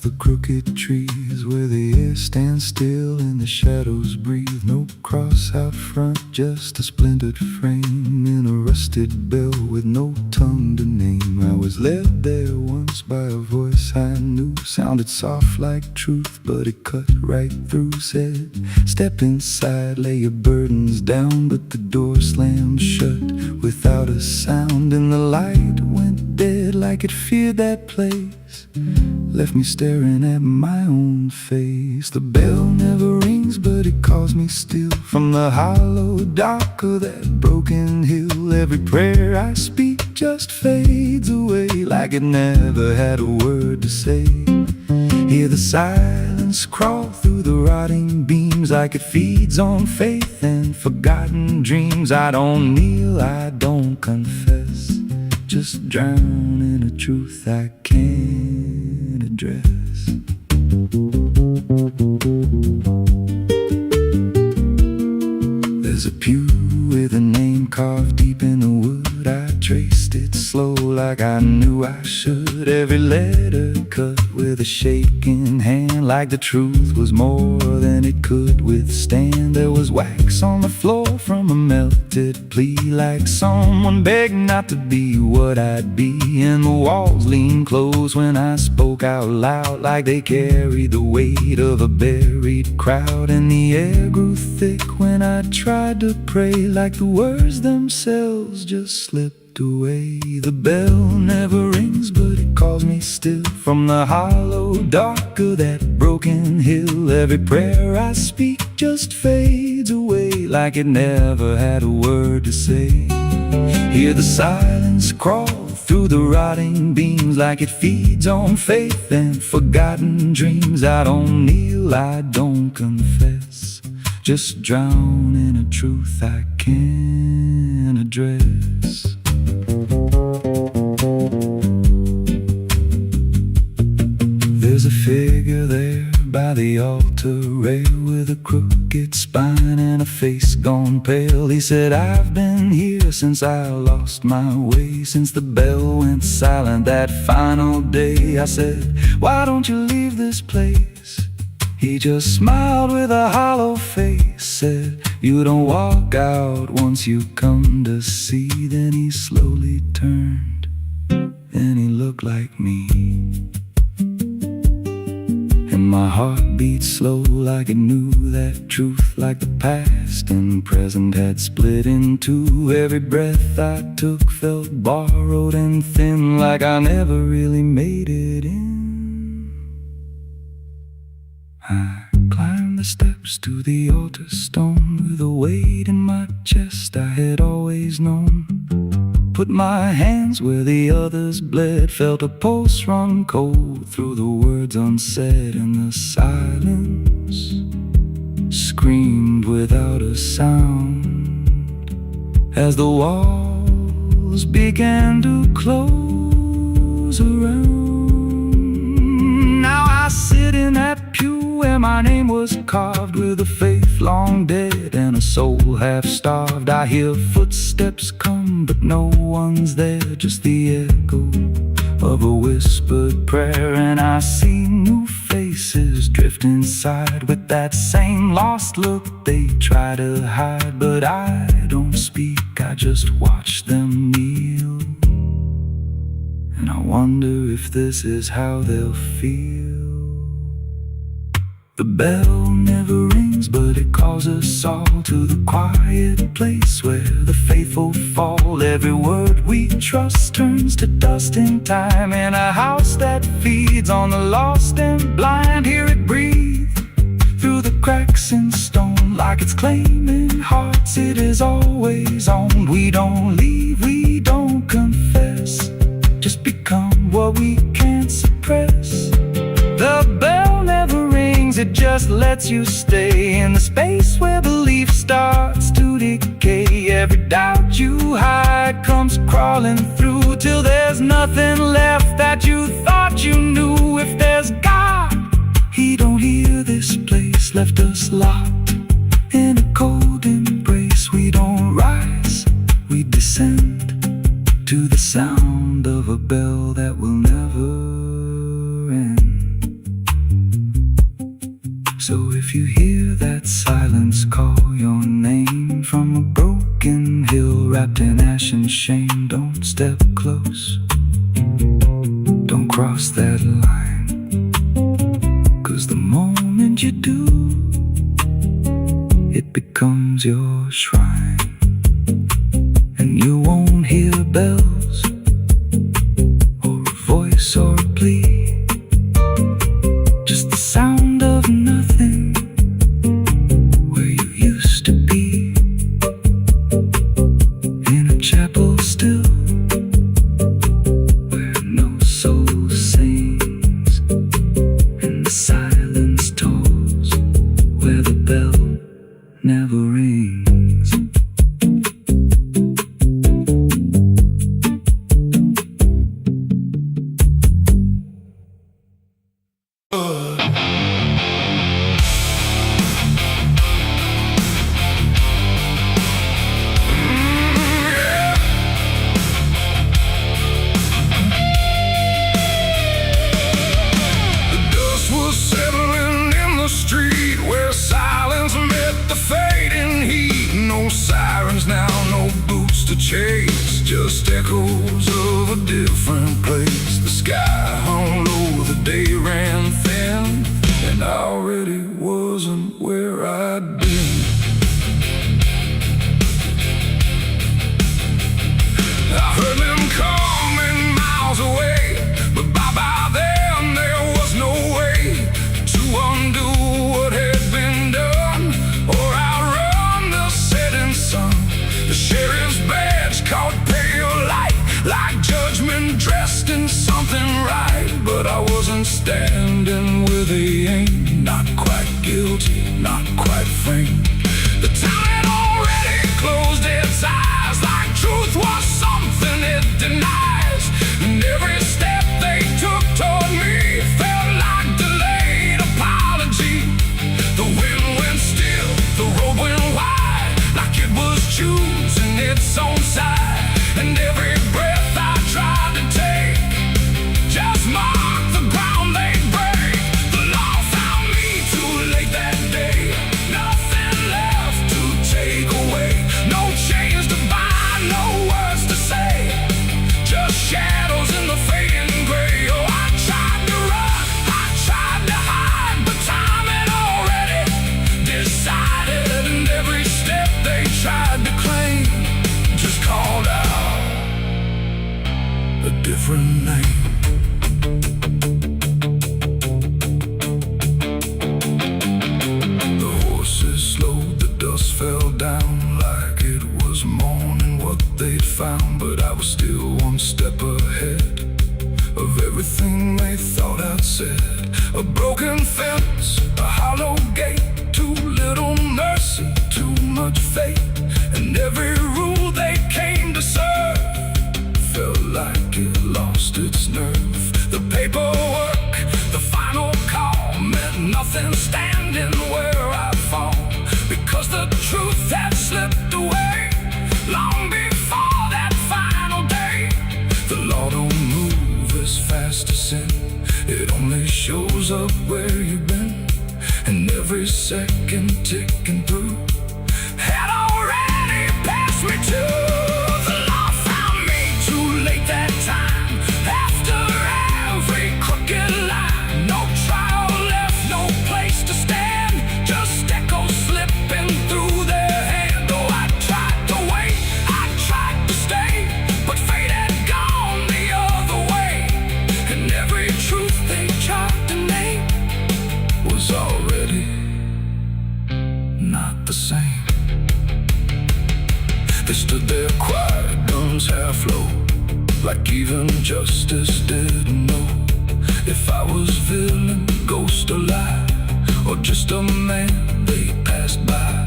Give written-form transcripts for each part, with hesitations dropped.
the crooked trees where the air stands still and the shadows breathe. No cross out front, just a splintered frame in a rusted bell with no tongue to name. I was led there once by a voice I knew, sounded soft like truth, but it cut right through. Said, step inside, lay your burdens down, but the door slammed shut without a sound, and the light went dead like it feared that place, left me staring at my own face. The bell never rings, but it calls me still from the hollow dark of that broken hill. Every prayer I speak just fades away like it never had a word to say. Hear the silence crawl through the rotting beams like it feeds on faith and forgotten dreams. I don't kneel, I don't confess, just drown in a truth I can't address. There's a pew with a name carved deep in the wood. I traced it slow like I knew I should. Every letter cut with a shaking hand, like the truth was more than it could withstand. There was wax on the floor from a melted plea, like someone begged not to be what I'd be. And the walls leaned close when I spoke out loud, like they carried the weight of a buried crowd. And the air grew thick when I tried to pray, like the words themselves just slipped away. The bell never rings, but it calls me still from the hollow dark of that broken hill. Every prayer I speak just fades away like it never had a word to say. Hear the silence crawl through the rotting beams like it feeds on faith and forgotten dreams. I don't kneel, I don't confess, just drown in a truth I can't address. There's a figure there by the altar rail with a crooked spine and a face gone pale. He said, I've been here since I lost my way, since the bell went silent that final day. I said, why don't you leave this place? He just smiled with a hollow face, said, you don't walk out once you come to see. Then he slowly turned and he looked like me, and my heart beat slow like it knew that truth, like the past and present had split in two. Every breath I took felt borrowed and thin, like I never really made it in. I climbed the steps to the altar stone with a weight in my chest I had always known. Put my hands where the others bled, felt a pulse run cold through the words unsaid, and the silence screamed without a sound as the walls began to close around. Now I sit in that pew where my name was carved, with a faith long dead and a soul half starved. I hear footsteps come, but no one's there, just the echo of a whispered prayer. And I see new faces drift inside with that same lost look they try to hide. But I don't speak, I just watch them kneel, and I wonder if this is how they'll feel. The bell never rings, but it calls us all to the quiet place where the faithful fall. Every word we trust turns to dust in time, in a house that feeds on the lost and blind. Hear it breathe through the cracks in stone, like it's claiming hearts it is always on. We don't leave, we don't confess, just become what we can't suppress. The bell never rings, it just lets you stay in the space where belief starts to decay. Every doubt you hide comes crawling through till there's nothing left that you thought you knew. If there's God, He don't hear this place, left us locked in a cold embrace. We don't rise, we descend to the sound of a bell that will never end. So if you hear that silence call your name from a broken hill wrapped in ash and shame, don't step close, don't cross that line, 'cause the moment you do, it becomes your shrine. And you won't hear bells or a voice or a plea, just the sound of nothing where you used to be, in a chapel still where no soul sings, and the silence tolls where the bell never rings. Chase, just echoes of a different place. The sky hung low, the day ran thin, and I already wasn't where I'd been. I heard them coming miles away, but by then there was no way to undo what had been done or outrun the setting sun. The sheriff's badge caught pale light, like judgment dressed in something right. But I wasn't standing where they aimed, not quite guilty, not quite framed. The town had already closed its eyes, like truth was something it denies. And every step they took toward me felt like delayed apology. The wind went still, the road went wide, like it was choosing its own side. And every breath I tried to take just marked the ground they'd break. The law found me too late that day, nothing left to take away. No chains to bind, no words to say, just shadows in the fading gray. Oh, I tried to run, I tried to hide, but time had already decided. And every step they tried to claim just called out a different name. The horses slowed, the dust fell down like it was morning what they'd found. But I was still one step ahead of everything they thought I'd said. A broken fence, a hollow gate, too little mercy, too much fate. And every rule they came to serve felt like it lost its nerve. The paperwork, the final call, meant nothing standing where I fall, because the truth had slipped away long before that final day. The law don't move as fast as sin, it only shows up where you've been. And every second ticking through had already passed me too. The law found me too late that time, after every crooked line. No trial left, no place to stand, just echoes slipping through their hand. Oh, I tried to wait, I tried to stay, but fate had gone the other way. And every truth they tried to name was already not the same. They stood there quiet, guns half low, like even justice didn't know if I was villain, ghost or lie, or just a man they passed by.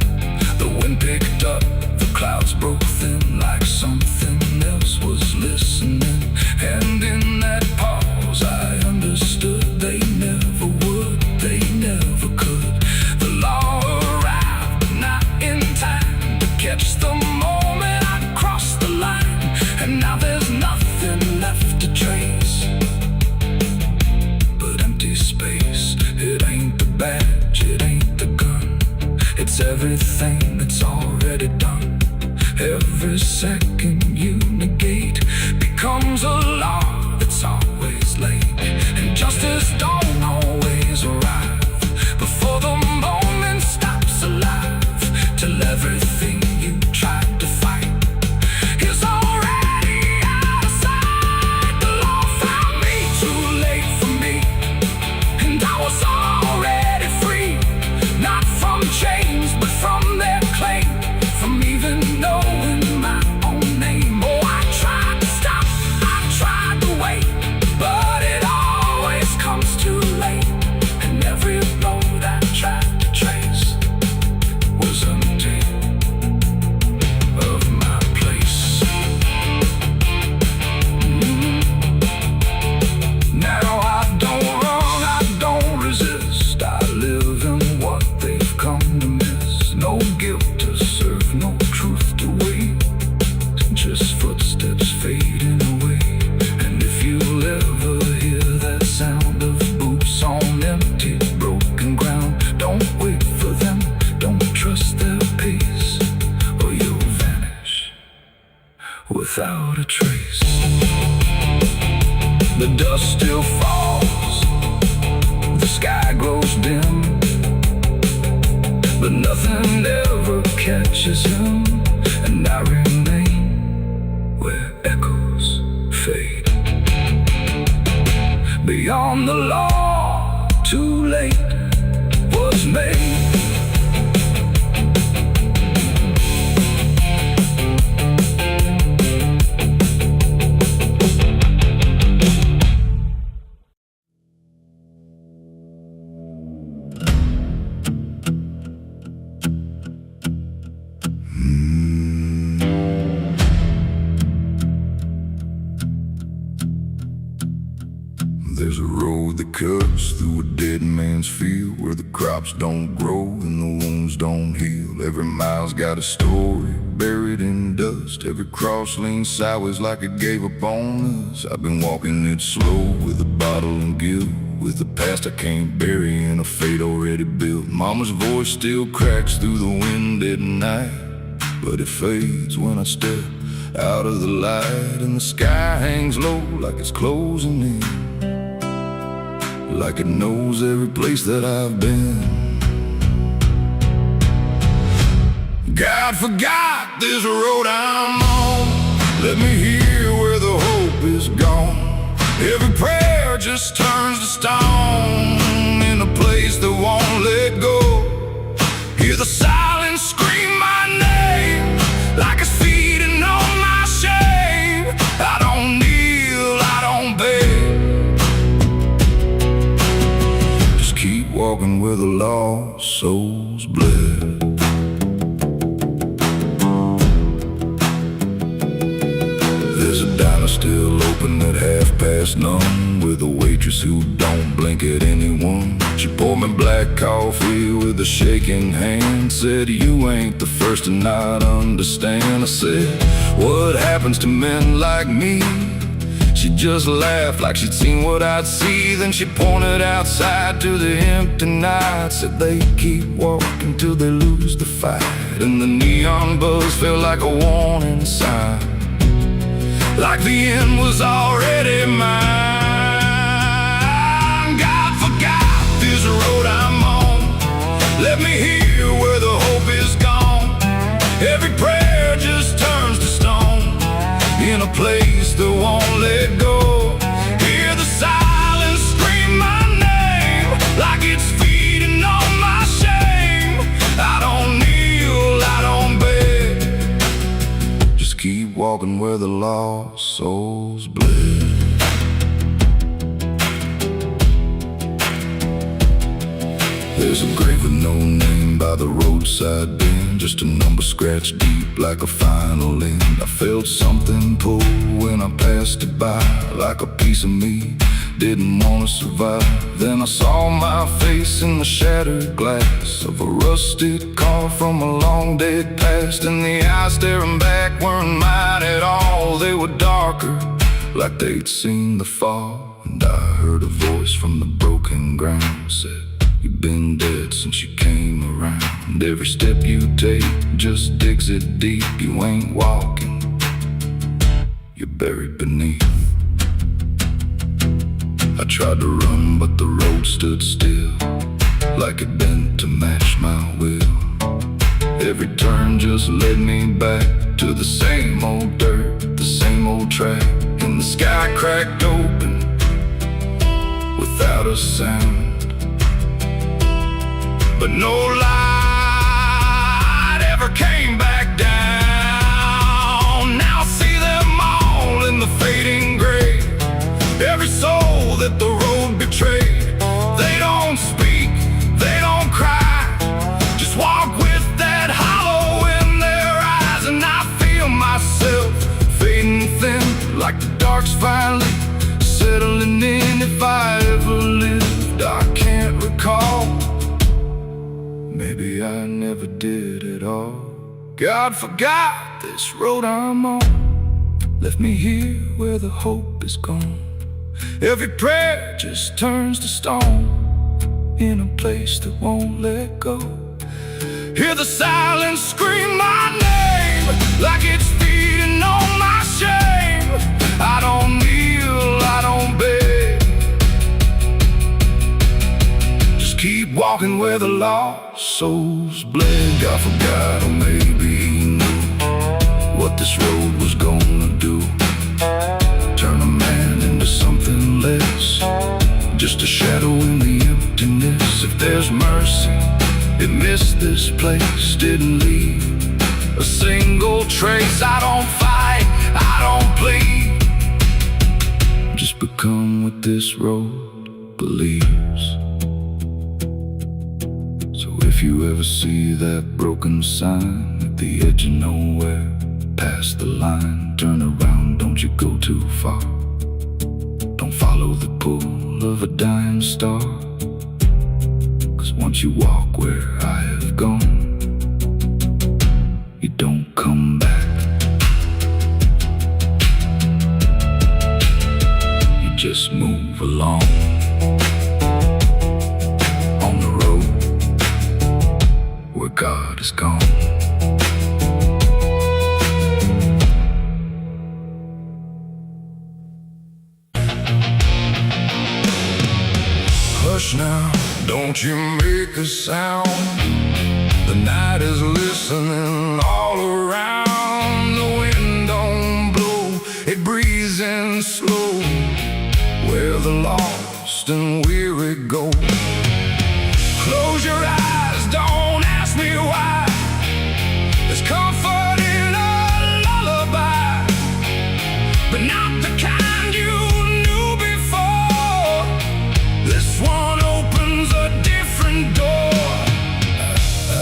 The wind picked up, the clouds broke thin, like something else was listening. And in that pause I understood they never would, they never could. The law arrived, but not in time to catch the moment I'd crossed the line. And now there's nothing left to trace but empty space. It ain't the badge, it ain't everything that's already done. Every second you negate becomes a law that's always late. And justice don't always arrive before the moment stops alive, till everything you tried to fight is already out of sight. The law found me too late for me, and I was already free, not from chains but from their claim, from even knowing my own name. Oh, I tried to stop, I tried to wait, but it always comes too late. And every road I tried to trace was empty of my place. Now I don't run, I don't resist, I live in what they've come to miss. No guilt to serve, no truth to wait, just footsteps fading away. And if you'll ever hear that sound of boots on empty, broken ground, don't wait for them, don't trust their pace, or you'll vanish without a trace. The dust still falls, the sky grows dim, but nothing ever catches him, and I remain where echoes fade. Beyond the law, too late was made. There's a road that cuts through a dead man's field, where the crops don't grow and the wounds don't heal. Every mile's got a story buried in dust. Every cross leans sideways like it gave up on us. I've been walking it slow with a bottle and guilt, with the past I can't bury and a fate already built. Mama's voice still cracks through the wind at night, but it fades when I step out of the light. And the sky hangs low like it's closing in, like it knows every place that I've been. God forgot this road I'm on, let me hear where the hope is gone. Every prayer just turns to stone in a place that won't let go. Hear the silence scream my name like it's feeding on my shame. I don't kneel, I don't beg, walking where the lost souls bled. There's a diner still open at none, with a waitress who don't blink at anyone. She poured me black coffee with a shaking hand, said, "You ain't the first to not understand." I said, "What happens to men like me?" She just laughed like she'd seen what I'd see. Then she pointed outside to the empty night, said they keep walking till they lose the fight. And the neon buzz felt like a warning sign, like the end was already mine. God forgot this road I'm on, let me hear where the hope is gone. Every prayer just turns to stone in a place that won't let go. Hear the silence scream my name like it's feeding on my shame. I don't kneel, I don't beg, just keep walking where the lost souls bled. There's a grave with no name by the roadside bend, just a number scratched deep like a final end. I felt something pull when I passed it by, like a piece of me didn't want to survive. Then I saw my face in the shattered glass of a rusted car from a long dead past, and the eyes staring back weren't mine at all. They were darker, like they'd seen the fall. And I heard a voice from the broken ground said, "You been dead since you came around. Every step you take just digs it deep. You ain't walking, you're buried beneath. I tried to run, but the road stood still, like it bent to match my will. Every turn just led me back to the same old dirt, the same old track. And the sky cracked open without a sound, but no light ever came back down. Now I see them all in the fading gray. Every soul that the road betrayed. They don't speak, they don't cry, just walk with that hollow in their eyes. And I feel myself fading thin, like the dark's finally settling in. If I ever lived, I can't recall. Maybe I never did at all. God forgot this road I'm on, left me here where the hope is gone. Every prayer just turns to stone, in a place that won't let go. Hear the silence scream my name, like it's feeding on my shame. I don't kneel, I don't beg, just keep walking where the lost souls bled. God forgot, or maybe he knew what this road was gonna do. Turn a man into something less, just a shadow in the emptiness. If there's mercy, it missed this place, didn't leave a single trace. I don't fight, I don't plead, just become what this road believes. So if you ever see that broken sign at the edge of nowhere, past the line, turn around, don't you go too far. Don't follow the pull of a dying star, 'cause once you walk where I have gone, you don't come back. You just move along on the road where God is gone. Hush now, don't you make a sound. The night is listening all around. The wind don't blow, it breathes in slow, where the lost and weary go. Close your eyes, don't ask me why. There's comfort in a lullaby, but not the kind you knew before. This one opens a different door.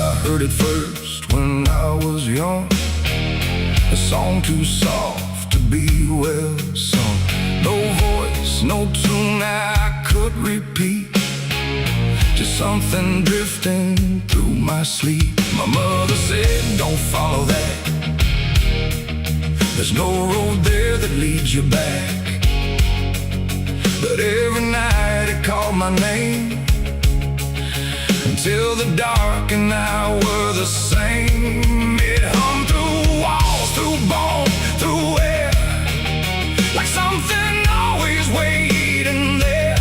I heard it first when I was young, a song too soft to be well sung. No voice, no tune I could repeat, just something drifting through my sleep. My mother said, don't follow that, there's no road there that leads you back. But every night it called my name, until the dark and I were the same. It hummed through walls, through bone, through air, like something always waiting there.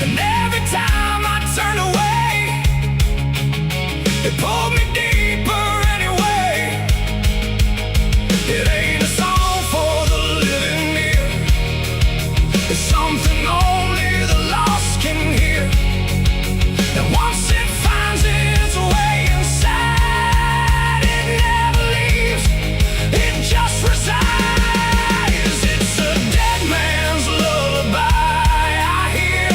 And every time I turned away, it pulled me deeper anyway. It ain't a song for the living near, it's something only the lost can hear. And once it finds its way inside, it never leaves, it just resides. It's a dead man's lullaby I hear,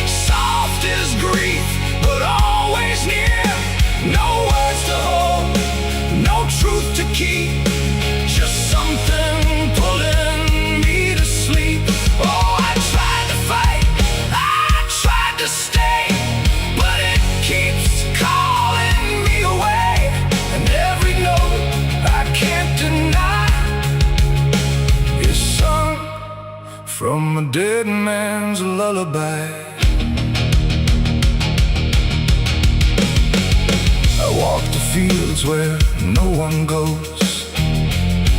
soft as grief, but always near. No words to hold, no truth to keep, just something pulling me to sleep. Oh, I tried to fight, I tried to stay, but it keeps calling me away. And every note I can't deny is sung from a dead man's lullaby. fields where no one goes,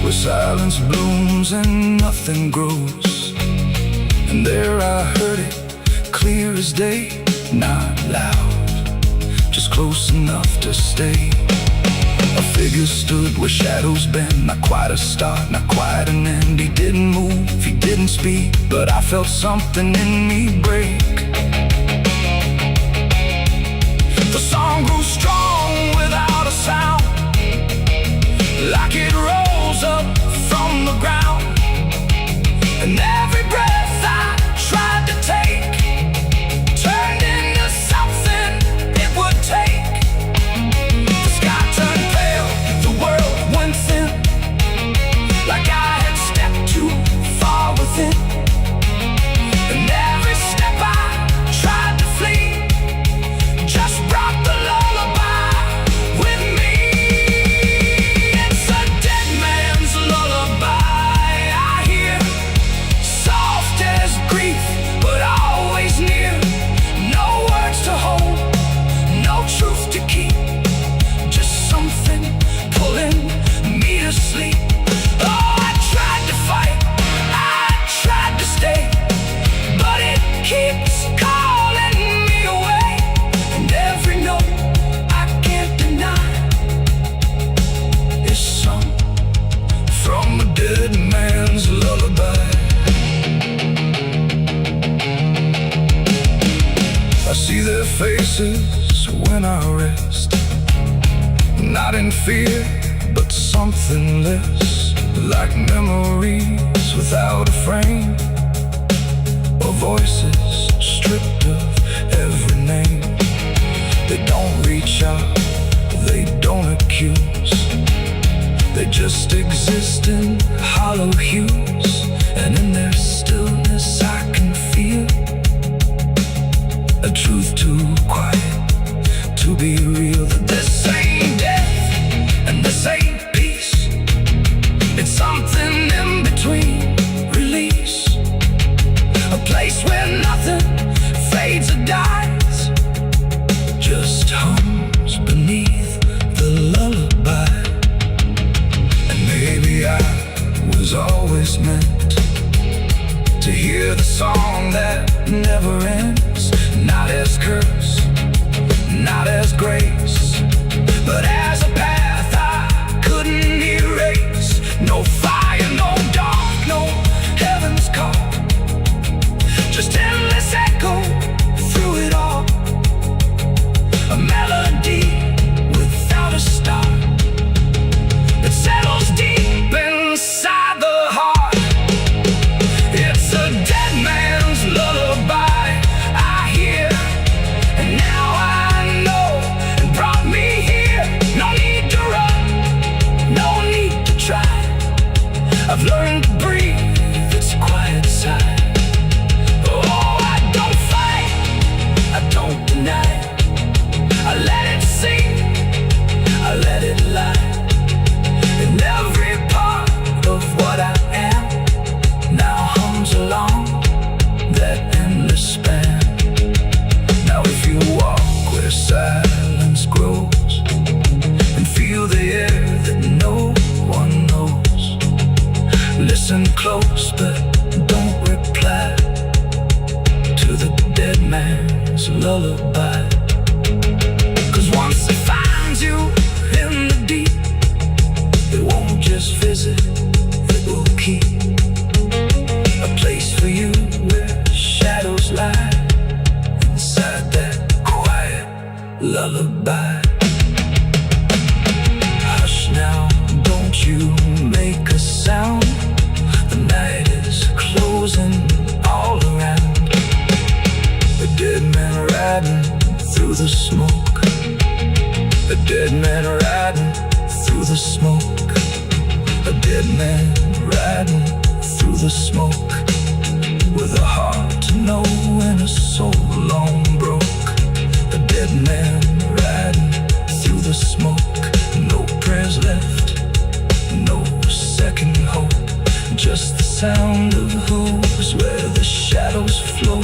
where silence blooms and nothing grows. And there I heard it, clear as day, not loud, just close enough to stay. A figure stood where shadows bend, not quite a start, not quite an end. He didn't move, he didn't speak, but I felt something in me break. The song grew strong without a sound, like it rose up from the ground. And every breath I tried to take turned into something it would take. The sky turned pale, the world went thin, like I had stepped too far within. And every step I tried to flee just brought the lullaby with me. It's a dead man's lullaby I hear, soft as grief, but always near. No words to hold, no truth to keep, just something pulling me to sleep. Oh, I tried to fight, I tried to stay, but it keeps calling me away. And every note I can't deny is sung from a dead man's lullaby. I see their faces when I rest, not in fear, but something less, like memories without a frame, or voices stripped of every name. They don't reach out, they don't accuse, they just exist in hollow hues. And in their stillness I can feel a truth too quiet to be real. That this ain't death and this ain't peace, it's something in between. Release, a place where nothing fades or dies, just hums beneath the lullaby. And maybe I was always meant to hear the song that never ends, not as curse, not as grace, but as a path I couldn't erase. No fire, no dark, no heaven's call, just endless echo through it all. A melody without a start that settles deep inside the heart. It's a dead man's lullaby I hear, and now I know it brought me here. No need to run, no need to try, I've learned to breathe its quiet sigh. Oh, I don't fight, I don't deny, I let it sing, I let it lie. And every part of what I am now hums along that endless span. Now if you walk where silence grows and feel the air that no one knows, listen close but don't reply to the dead man's lullaby. 'Cause once it finds you in the deep, it won't just visit, it will keep a place for you where shadows lie inside that quiet lullaby. Hush now, don't you make a sound, the night is closing all around. A dead man riding through the smoke, a dead man riding through the smoke, a dead man riding through the smoke, with a heart to know and a soul long broke. A dead man riding through the smoke, no prayers left, no second hope, just the sound of hooves where the shadows flow.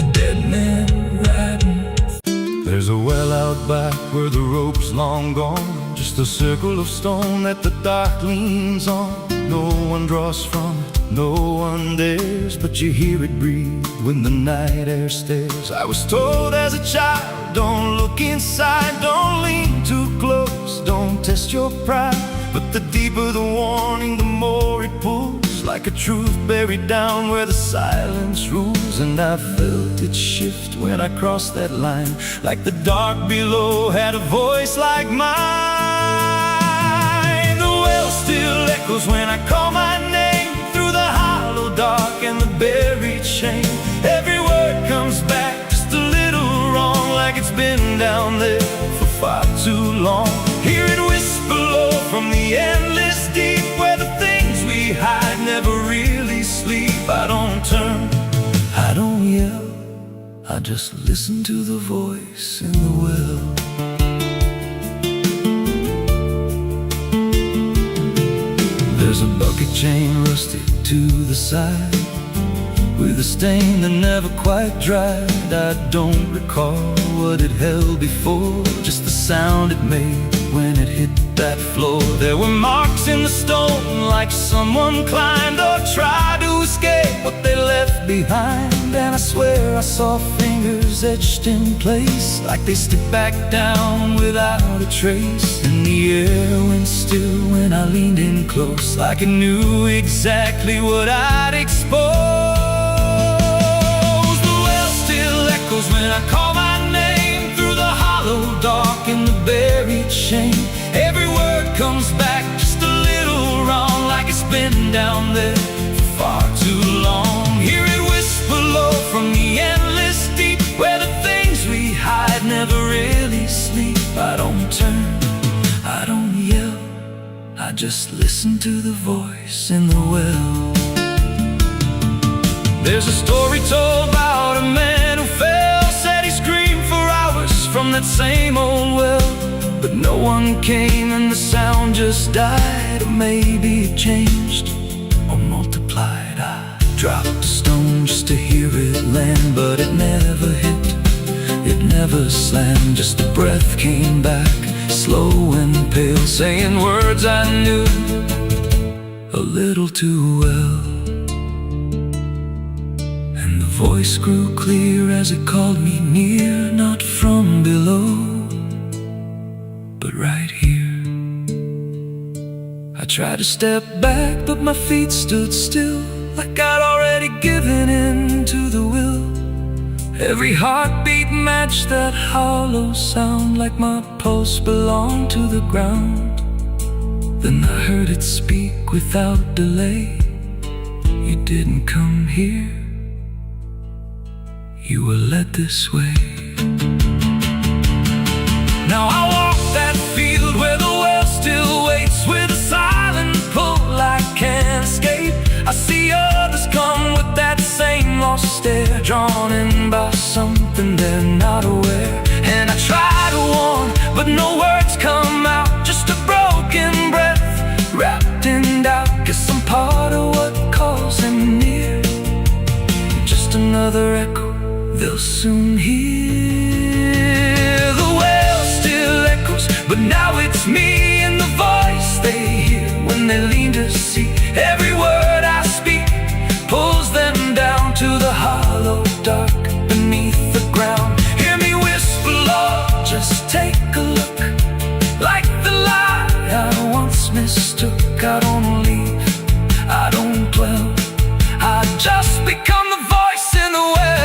A dead man riding. There's a well out back where the rope's long gone, just a circle of stone that the dark leans on. No one draws from it, no one dares, but you hear it breathe when the night air stares. I was told as a child, don't look inside, don't lean too close, don't test your pride. But the deeper the warning, the more it pulls, like a truth buried down where the silence rules. And I felt it shift when I crossed that line, like the dark below had a voice like mine. The well still echoes when I call my name, through the hollow dark and the buried shame. Every word comes back just a little wrong, like it's been down there for far too long. Hear it whisper low from the endless deep, where the things we hide never really sleep. I don't turn, I don't yell, I just listen to the voice in the well. There's a bucket chain rusted to the side, with a stain that never quite dried. I don't recall what it held before, just the sound it made when it hit that floor. There were marks in the stone, like someone climbed or tried to escape what they left behind. And I swear I saw fingers etched in place, like they slipped back down without a trace. And the air went still when I leaned in close, like it knew exactly what I'd expose. When I call my name, through the hollow dark and the buried shame. Every word comes back just a little wrong, like it's been down there for far too long. Hear it whisper low from the endless deep, where the things we hide never really sleep. I don't turn, I don't yell, I just listen to the voice in the well. There's a story told about a man who fell, said he screamed for hours from that same old well. But no one came and the sound just died, or maybe it changed or multiplied. I dropped a stone just to hear it land, but it never hit, it never slammed. Just a breath came back, slow and pale, saying words I knew a little too well. The voice grew clear as it called me near, not from below, but right here. I tried to step back, but my feet stood still, like I'd already given in to the will. Every heartbeat matched that hollow sound, like my pulse belonged to the ground. Then I heard it speak without delay, you didn't come here, you were led this way. Now I walk that field where the well still waits, with a silent pull I can't escape. I see others come with that same lost stare, drawn in by something they're not aware. And I try to warn, but no words come out, just a broken breath wrapped in doubt. Guess I'm part of what calls him near, just another echo they'll soon hear. The well still echoes, but now it's me and the voice they hear when they lean to see. Every word I speak pulls them down to the hollow dark beneath the ground. Hear me whisper, Lord, just take a look, like the lie I once mistook. I don't leave, I don't dwell, I just become the voice in the well.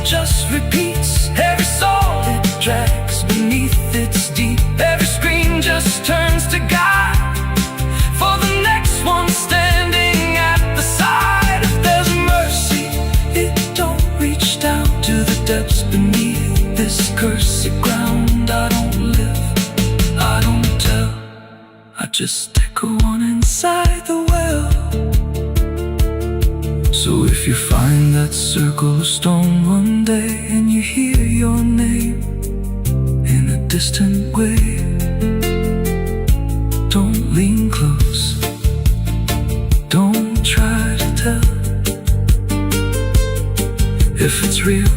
Just repeats every soul it drags beneath its deep. Every scream just turns to guide for the next one standing at the side. If there's mercy, it don't reach down to the depths beneath this cursed ground. I don't live, I don't tell, I just echo on inside the well. So if you find that circle of stone one day, and you hear your name in a distant way, don't lean close, don't try to tell. If it's real,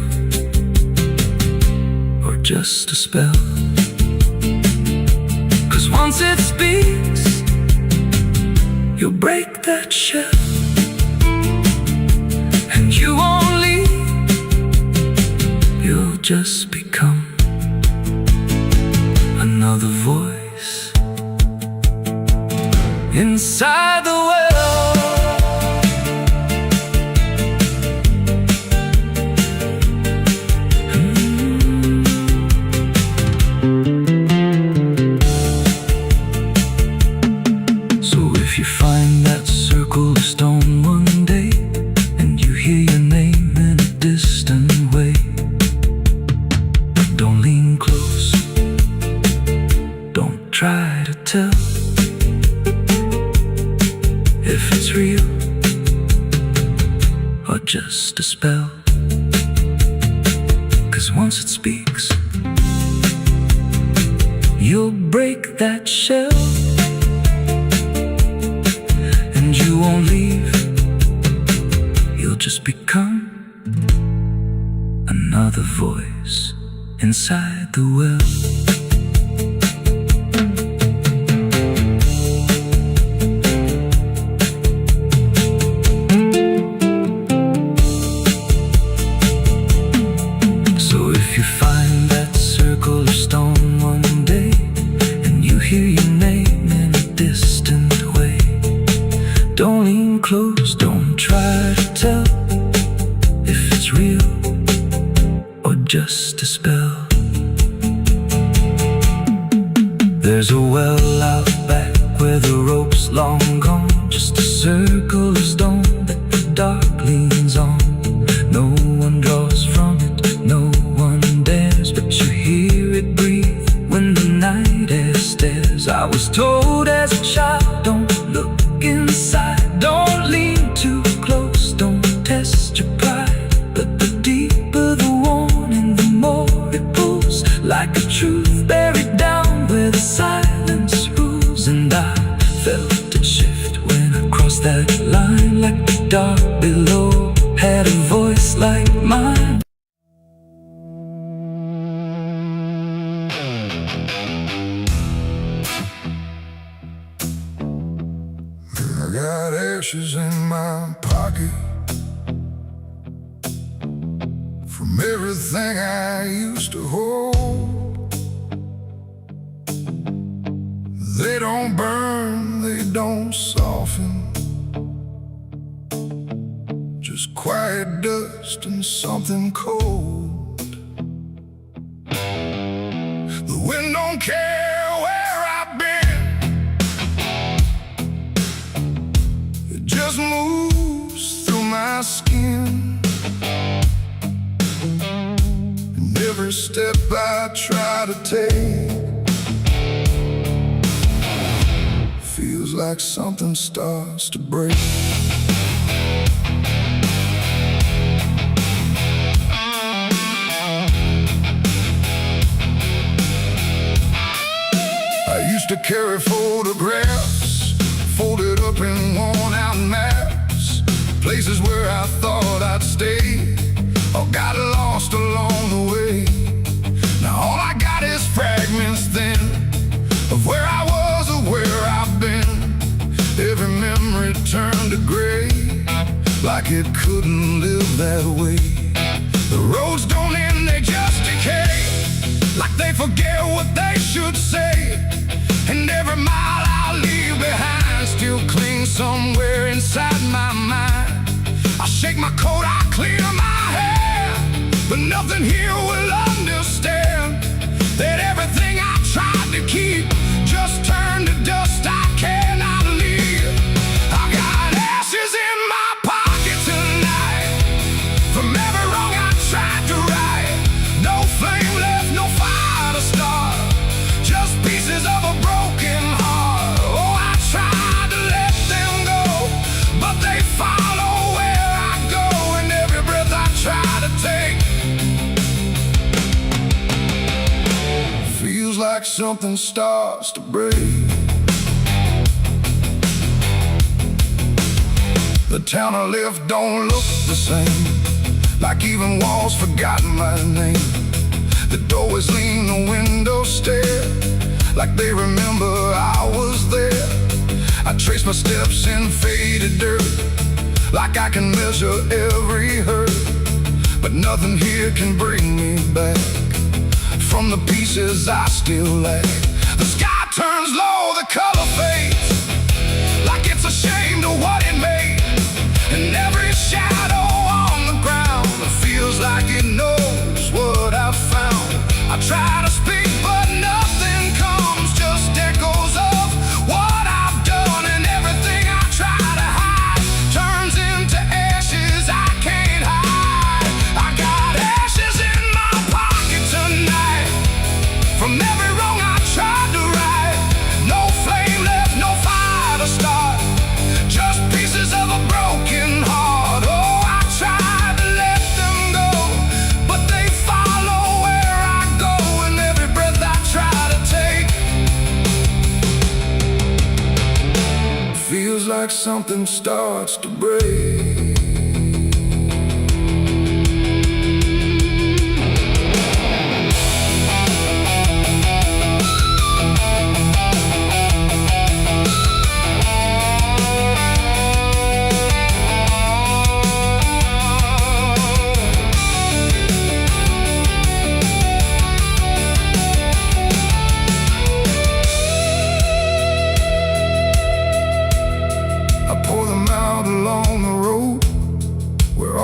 just a spell. 'Cause once it speaks, you'll break that shell, and you won't leave, you'll just become another voice inside the well. So if you find that circle of stone one day, and you hear your name in a distant way, don't lean close, don't try to tell if it's real or just a spell. 'Cause once it speaks, you'll break that shell, and you won't leave, you'll just become another voice inside the well. Don't lean close, don't try to tell if it's real or just a spell. There's a well out back where the rope's long gone, just a circle of stone that the dark leans on. No one draws from it, no one dares, but you hear it breathe when the night air stares. I was told as a child, don't look inside, don't lean too close, don't test your pride. But the deeper the warning, the more it pulls, like a truth buried down where the silence rules. And I felt it shift when I crossed that line, like the dark below had a voice like mine. I got ashes in my pocket from everything I used to hold. They don't burn, they don't soften, just quiet dust and something cold. The wind don't care where I've been, it just moves through my skin. And every step I try to take feels like something starts to break. I used to carry photographs folded up in worn-out maps, places where I thought I'd stay or got lost along the way. Now all I got is fragments then of where I was or where I've been. Every memory turned to gray, like it couldn't live that way. The roads don't end, they just decay, like they forget what they should say. And every mile I leave behind still clings somewhere inside my mind. I shake my coat, I clear my hair, but nothing here will understand that everything I tried to keep just turned to dust I cannot leave. I got ashes in my pocket tonight from every wrong I tried to right. No flame left, no fire to start, just pieces of a broken heart. Oh, I tried to let them go, but they follow where I go, and every breath I try to take feels like something starts to break. The town I left don't look the same, like even walls forgotten my name. The doorways lean, the windows stare, like they remember I was there. I trace my steps in faded dirt, like I can measure every hurt. But nothing here can bring me back from the pieces I still lack. The sky turns low, the color fades, like it's ashamed of what it made. And every shadow on the ground feels like it knows what I've found. I try to speak, but nothing comes, just echoes of what I've done. And everything I try to hide turns into ashes I can't hide. I got ashes in my pocket tonight from every wrong I tried to right. No flame left, no fire to start, just pieces of a broken heart. Oh, I tried to let them go, but they follow where I go. And every breath I try to take feels like something starts to break.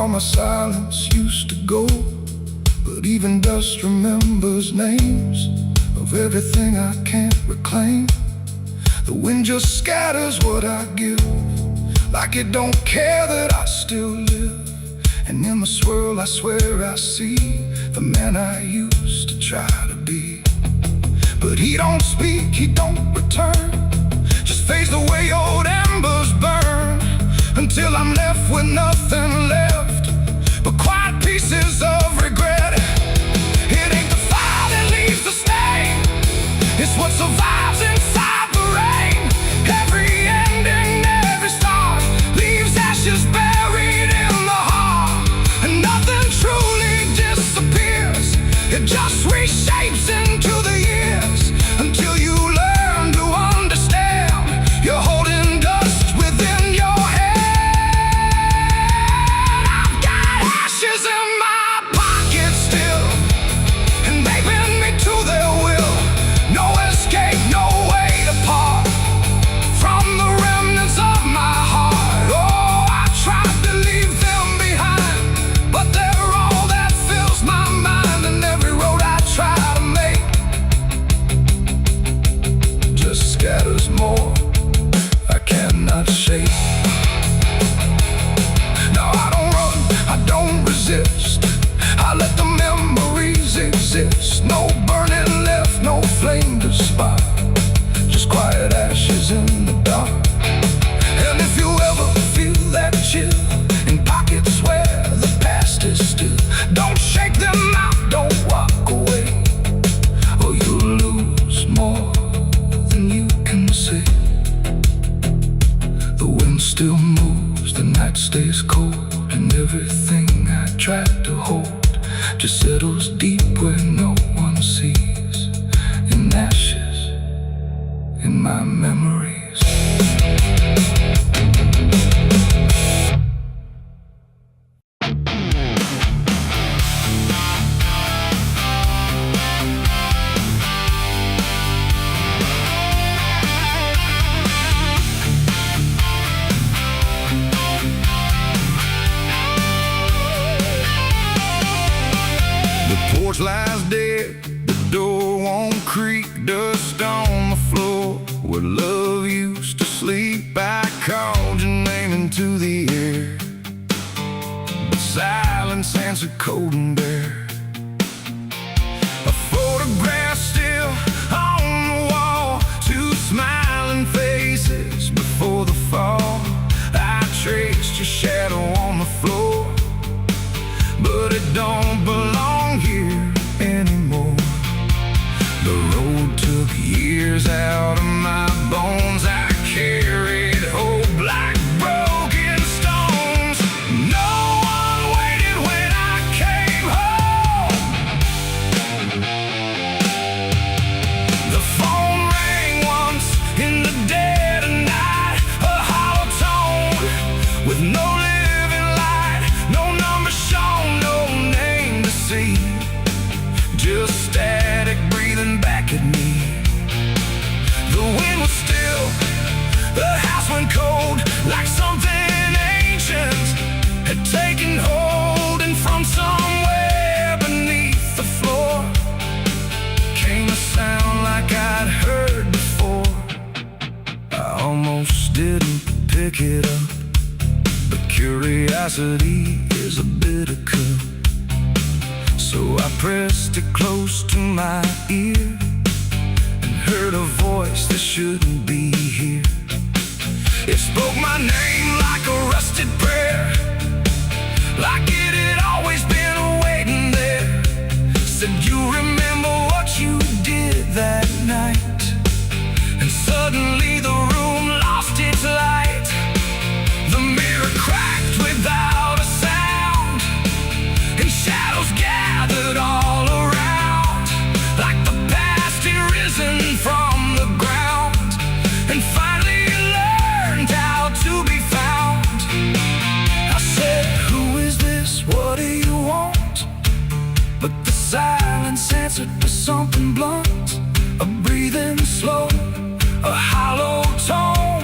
My silence used to go, but even dust remembers names of everything I can't reclaim. The wind just scatters what I give, like it don't care that I still live. And in the swirl I swear I see the man I used to try to be. But he don't speak, he don't return, just fades the way old embers burn, until I'm left with nothing left but quiet pieces of regret. It ain't the fire that leaves the stain, it's what survives inside the rain. Every ending, every start leaves ashes buried in the heart. And nothing truly disappears, it just reshapes into the years, until you learn to understand you're holding dust within your head. Ashes in my pocket still, and they bend me to their will. No escape, no way to part from the remnants of my heart. Oh, I tried to leave them behind, but they're all that fills my mind. And every road I try to make just scatters more I cannot shake. No, I don't run, I don't resist, I let the memories exist. No burning left, no flame to spark, just quiet ashes in the dark. And if you ever feel that chill in pockets where the past is still, don't shake them out, don't walk away, or you'll lose more than you can say. The wind still moves, the night stays cold, and everything I tried to hold just settles deep where no one sees, in ashes, in my memories. Porch lies dead, the door won't creak, dust on the floor where love used to sleep. I called your name into the air, but silence answered cold and bare. A photograph still on the wall, two smiling faces before the fall. I traced your shadow on the floor, but it don't belong here anymore. The road took years out of my bones. I carried hope like broken stones. No one waited when I came home. pick it up, but curiosity is a bitter cup. So I pressed it close to my ear and heard a voice that shouldn't be here. It spoke my name like a rusted prayer, like it had always been waiting there. Said, you remember what you did that night? And suddenly the room lost its light. The mirror cracked without a sound, and shadows gathered all around, like the past had risen from the ground and finally learned how to be found. I said, who is this? What do you want? But the silence answered with something blunt, a breathing slow, a hollow tone,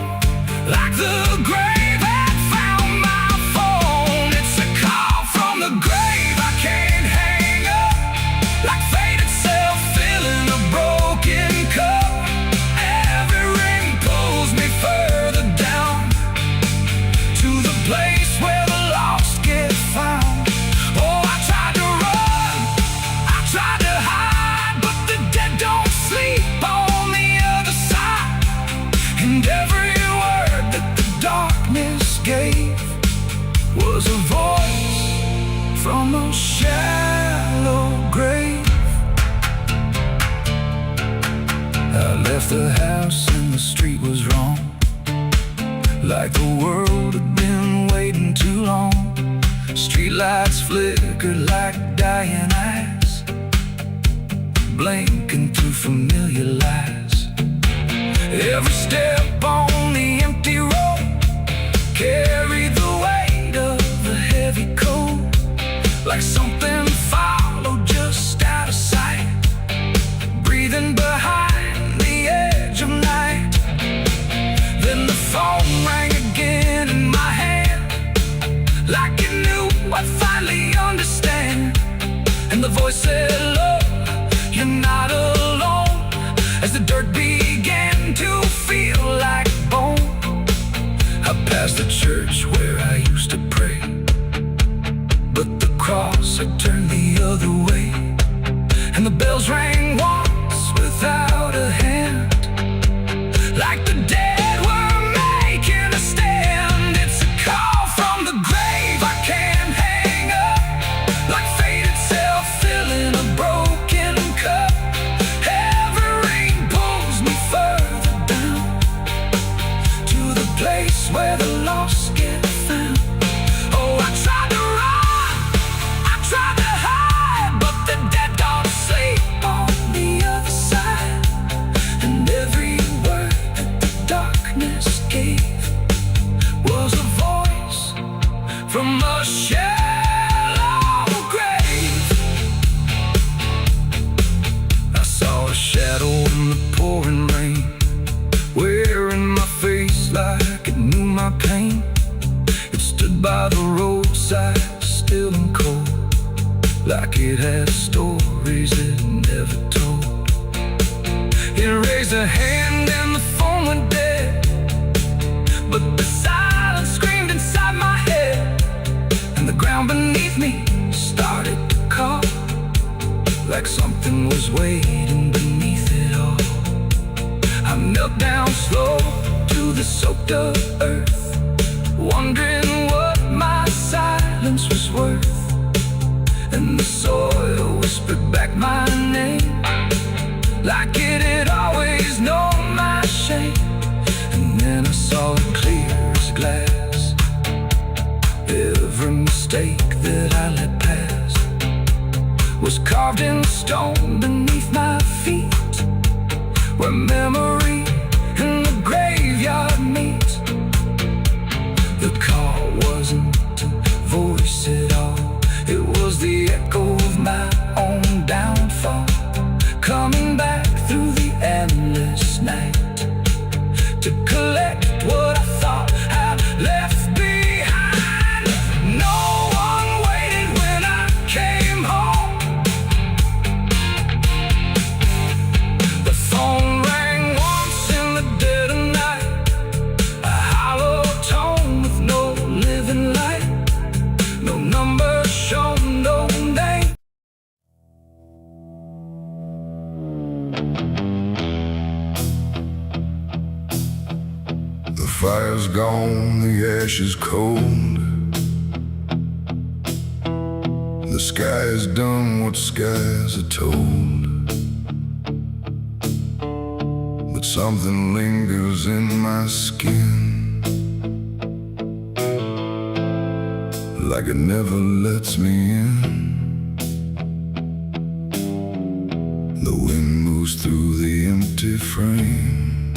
like the grave had found my phone. It's a call from the grave I can't hang up, like fate itself filling a broken cup. Every ring pulls me further down to the place where the lost get found. Oh, I tried to run, I tried to hide, but the dead don't sleep on the other side. And every word that the darkness gave was a voice from a shallow grave. I left the house and the street was wrong, like the world had been waiting too long. Streetlights flickered like dying eyes, blinking through familiar lies. Every step on the empty road carried the weight of a heavy coat, like something followed just out of sight, breathing behind the edge of night. Then the phone rang again in my hand, like it knew I'd finally understand. And the voice said, look, you're not alone, as the dirt began to feel like bone. I passed the church where I used to pray, but the cross had turned the other way. And the bells rang once without a hand, like the dead were making a stand. It's a call from the grave I can't hang up, like fate itself filling a broken cup. Every ring pulls me further down to the place where the lost get found. Oh, I tried to run, I tried to hide, but the dead don't sleep on the other side. And every word that the darkness gave was a voice from a shallow grave. I saw a shadow in the pouring rain, wearing my face like it knew my pain. It stood by the roadside, still and cold, like it had stories it never told. It raised a hand and the phone went dead, but the silence screamed inside my head. And the ground beneath me started to call, like something was waiting beneath it all. I knelt down slow to the soaked up earth, wondering what my silence was worth. And the soil whispered back my name, like it had always known my shame. And then I saw it clear as glass, every mistake that I let pass was carved in stone beneath my feet, where memory and the graveyard meet. The call wasn't a voice at all, it was the echo of my own downfall, coming back through the endless night to collect what I thought I'd left behind. No one waited when I came home. The phone rang once in the dead of night, a hollow tone fire's gone, the ash is cold. The sky has done what skies are told. But something lingers in my skin, like it never lets me in. The wind moves through the empty frame,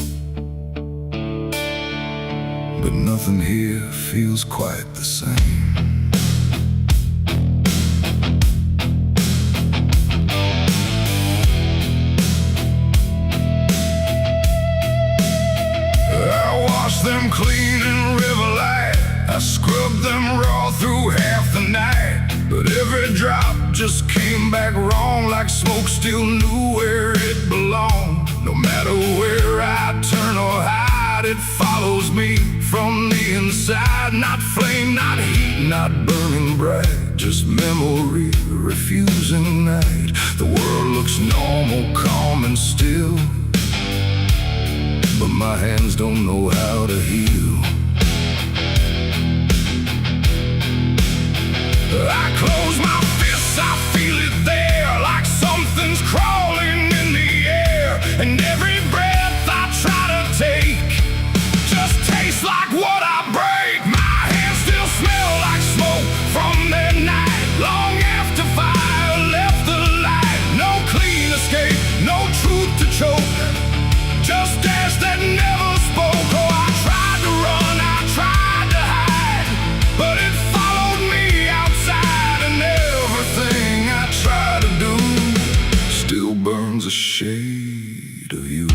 but nothing here feels quite the same. I wash them clean in river light, I scrub them raw through half the night. But every drop just came back wrong, like smoke still knew where it belonged. No matter where I turn or hide, it follows me from the inside. Not flame, not heat, not burning bright, just memory refusing night. The world looks normal, calm and still, but my hands don't know how to heal. I close my fists, I feel it there, like something's crawling in the air. And every breath I try to take just tastes like what I break. My hands still smell like smoke from that night, long after fire left the light. No clean escape, no truth to choke, just ash that never spoke. Oh, I tried to run, I tried to hide, but it followed me outside. And everything I try to do still burns a shade of you.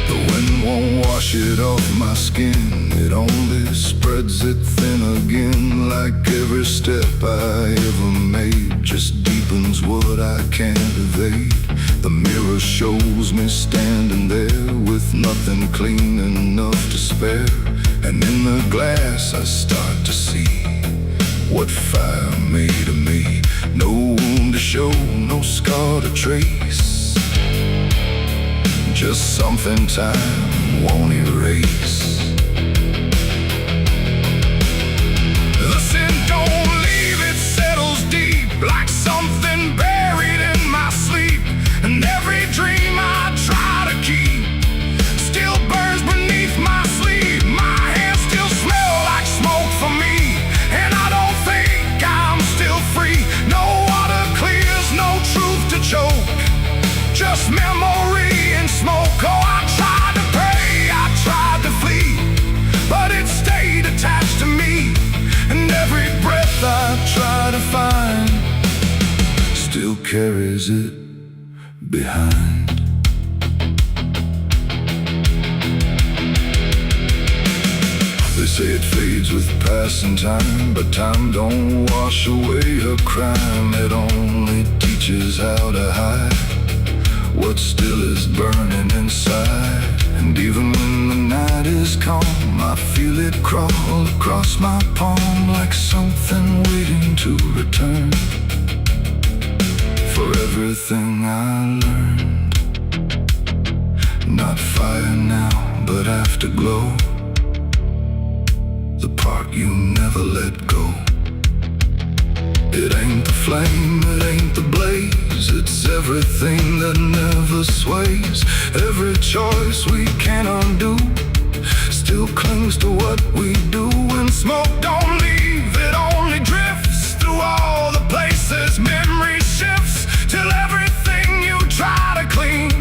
The wind won't wash it off my skin, it only spreads it thin again. Like every step I ever made just deepens what I can't evade. The mirror shows me standing there with nothing clean enough to spare. And in the glass I start to see what fire made of me. No wound to show, no scar to trace, just something time won't erase. The sin don't leave, it settles deep, like something buried in my sleep. And every dream I try to keep still burns beneath my sleeve. My hands still smell like smoke for me, and I don't think I'm still free. No water clears, no truth to choke, just memory and smoke. Oh, I tried to pray, I tried to flee, but it stayed attached to me. And every breath I try to find still carries it behind. They say it fades with passing time, but time don't wash away a crime. It only teaches how to hide what still is burning inside. And even when the night is calm, I feel it crawl across my palm, like something waiting to return for everything I learned. Not fire now, but afterglow, the part you never let go. It ain't the flame, it ain't the blaze, it's everything that never sways. Every choice we can't undo still clings to what we do. And smoke don't leave, it only drifts through all the places memory shifts, till everything you try to clean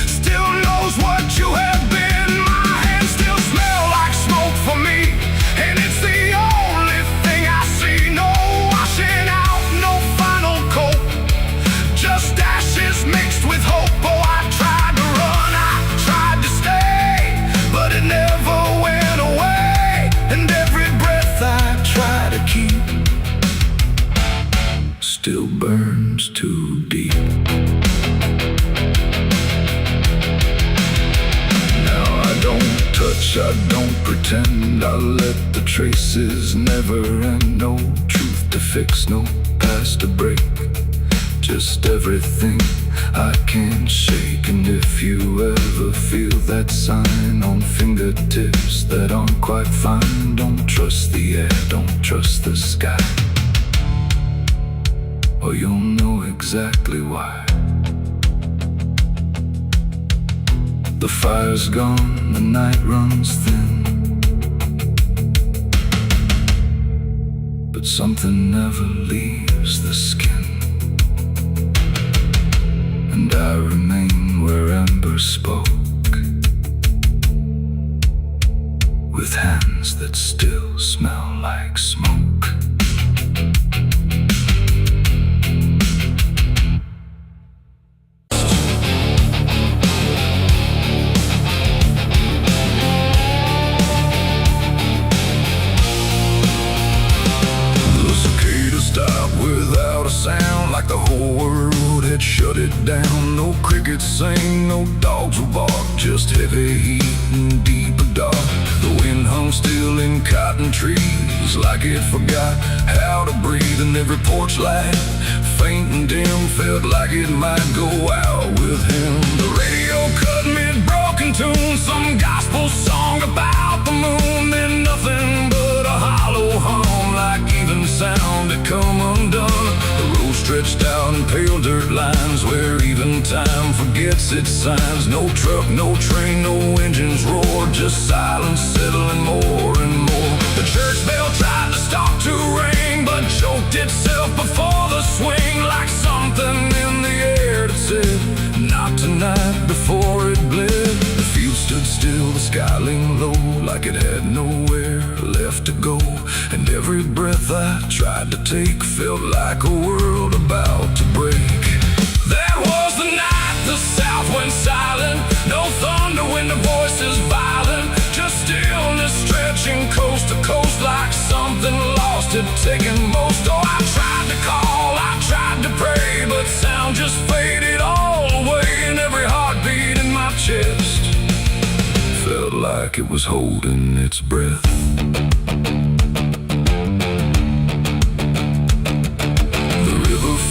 still knows what you have been. My hands still smell like smoke for me, and it's the only thing I see. No washing out, no final coat, just ashes mixed with hope. Oh, I tried to run, I tried to stay, but it never went away. And every breath I try to keep still burns too deep. Now I don't touch, I don't pretend, I let the traces never end. No truth to fix, no past to break, just everything I can't shake. And if you ever feel that sign on fingertips that aren't quite fine, don't trust the air, don't trust the sky, or you'll know exactly why. The fire's gone, the night runs thin, but something never leaves the skin. And I remain where ember spoke, with hands that still smell like smoke. Sound like the whole world had shut it down. No crickets sing, no dogs will bark, just heavy heat and deeper dark. The wind hung still in cotton trees, like it forgot how to breathe. And every porch light, faint and dim, felt like it might go out with him. The radio cut mid-broken tune, some gospel song about the moon. Then nothing but a hollow hum, like even sound had come undone. Stretched out in pale dirt lines, where even time forgets its signs. No truck, no train, no engines roar, just silence settling more and more. The church bell tried to stop to ring, but choked itself before the swing, like something in the air that said, not tonight, before it bled. The field stood still, the sky leaned low, like it had nowhere left to go. And every breath I tried to take felt like a world about to break. That was the night the south went silent. No thunder when the voices violent, just stillness stretching coast to coast, like something lost had taken most. Oh, I tried to call, I tried to pray, but sound just faded all away. And every heartbeat in my chest felt like it was holding its breath.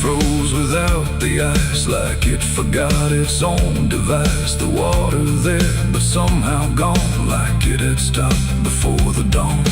Froze without the ice, like it forgot its own device. The water there, but somehow gone, like it had stopped before the dawn.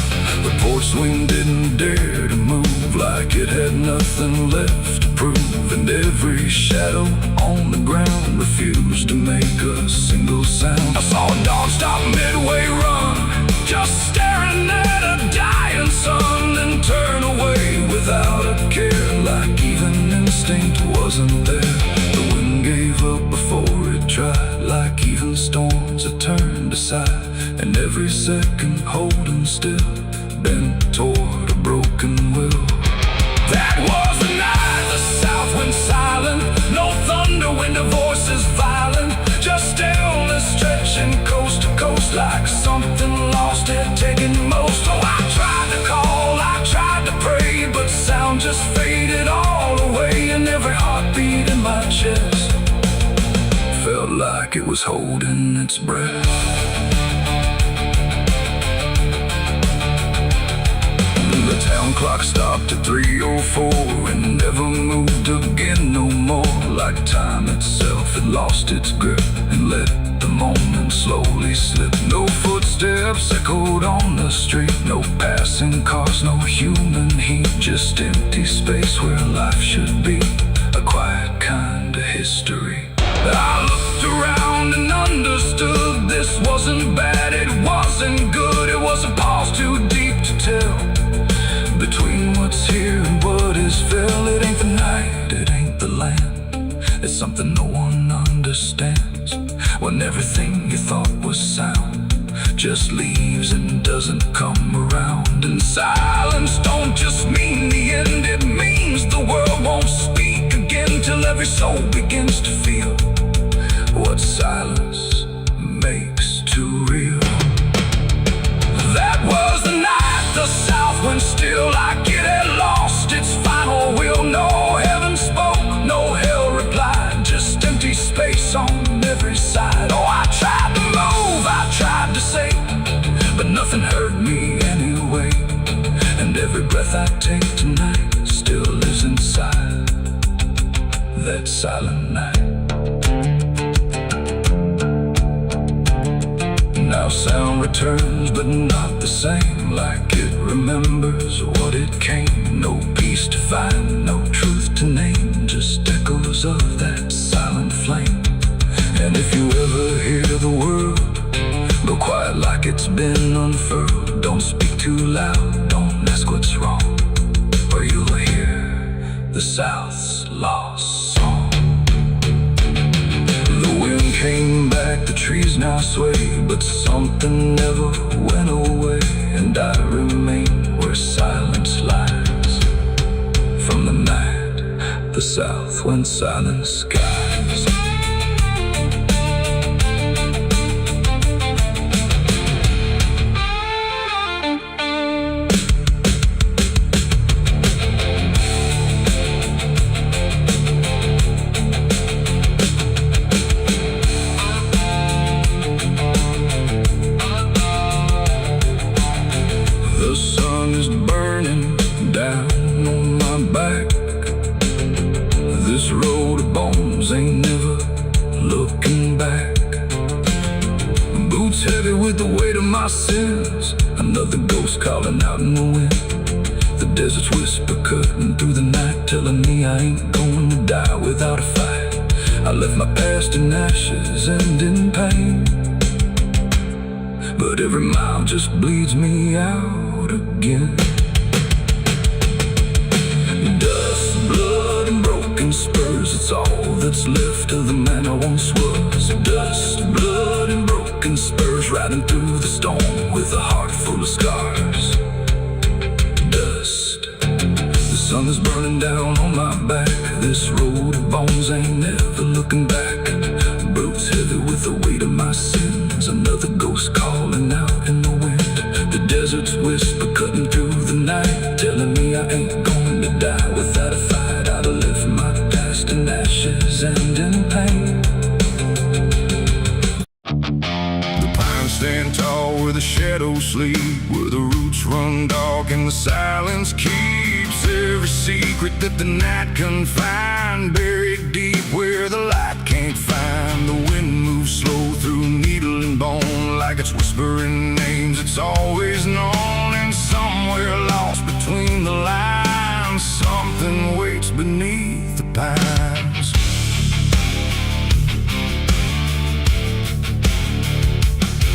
The porch swing didn't dare to move, like it had nothing left to prove. And every shadow on the ground refused to make a single sound. I saw a dog stop midway run, just staring at a dying sun, then turn away without a care, like even instinct wasn't there. The wind gave up before it tried, like even storms had turned aside. And every second holding still, bent toward a broken will. That was the night the south went silent. No thunder when the voices violent, just stillness stretching coast to coast, like something lost had taken most. Oh, I tried to call, I tried to pray, but sound just faded all away. And every heartbeat in my chest felt like it was holding its breath. The town clock stopped at 3:04 and never moved again no more, like time itself had lost its grip and let the moment slowly slip. No footsteps echoed on the street, no passing cars, no human heat, just empty space where life should be, a quiet kind of history. I looked around and understood this wasn't bad, it wasn't good, it was a pause too deep to tell. Between what's here and what is fell, it ain't the night, it ain't the land, it's something no one understands. When everything you thought was sound just leaves and doesn't come around. And silence don't just mean the end, it means the world won't speak again, till every soul begins to feel what silence makes too real. That was the night the south went still, like it had lost its final will. No heaven spoke, no hell replied, just empty space on every side. Oh, I tried to move, I tried to say, but nothing hurt me anyway. And every breath I take tonight still lives inside that silent night. Now sound returns, but not the same, like it remembers what it came. No peace to find, no truth to name, just echoes of that silent flame. And if you ever hear the world go quiet like it's been unfurled, don't speak too loud, don't ask what's wrong, or you'll hear the South's lost song. The wind came back, the trees now sway, but something never went away, and I remain where silence lies. From the night, the South went silent skies. The sun is burning down on my back. This road of bones ain't never looking back. Boots heavy with the weight of my sins, another ghost calling out in the wind. The desert's whisper cutting through the night, telling me I ain't going to die without a fight. I left my past in ashes and in pain, but every mile just bleeds me out again. Dust, blood, and broken spurs, it's all that's left of the man I once was. Dust, blood, and broken spurs, riding through the storm with a heart full of scars. Dust, the sun is burning down on my back. This road of bones ain't never looking back. Boots heavy with the weight of my sins, another ghost calling out in the wind. The desert's whisper cutting through the night, telling me I ain't going to die without a fight. I'd have left my past in ashes and in pain. The pines stand tall where the shadows sleep, where the roots run dark and the silence keeps every secret that the night can find. Buried deep where the light can't find. The wind moves slow through needle and bone, like it's whispering names it's always known. And somewhere lost between the lines, something waits beneath the pines.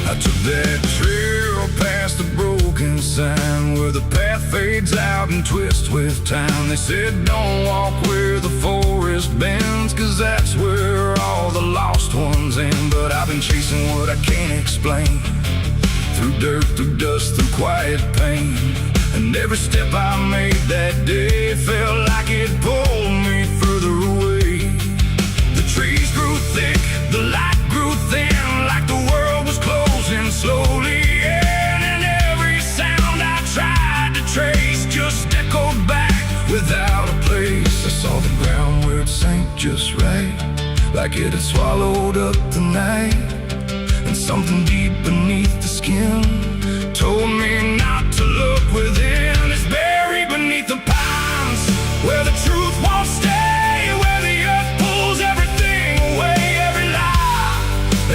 I took that trail past the broken sign, where the path fades out and twists with time. They said don't walk where the forest bends, 'cause that's where all the lost ones end. But I've been chasing what I can't explain, through dirt, through dust, through quiet pain. And every step I made that day felt like it pulled me further away. The trees grew thick, the light grew thin, like the world was closing slowly in. And every sound I tried to trace just echoed back without a place. I saw the ground where it sank just right, like it had swallowed up the night. And something deep beneath the skin told me not to look within. It's buried beneath the pines, where the truth won't stay, where the earth pulls everything away. Every lie,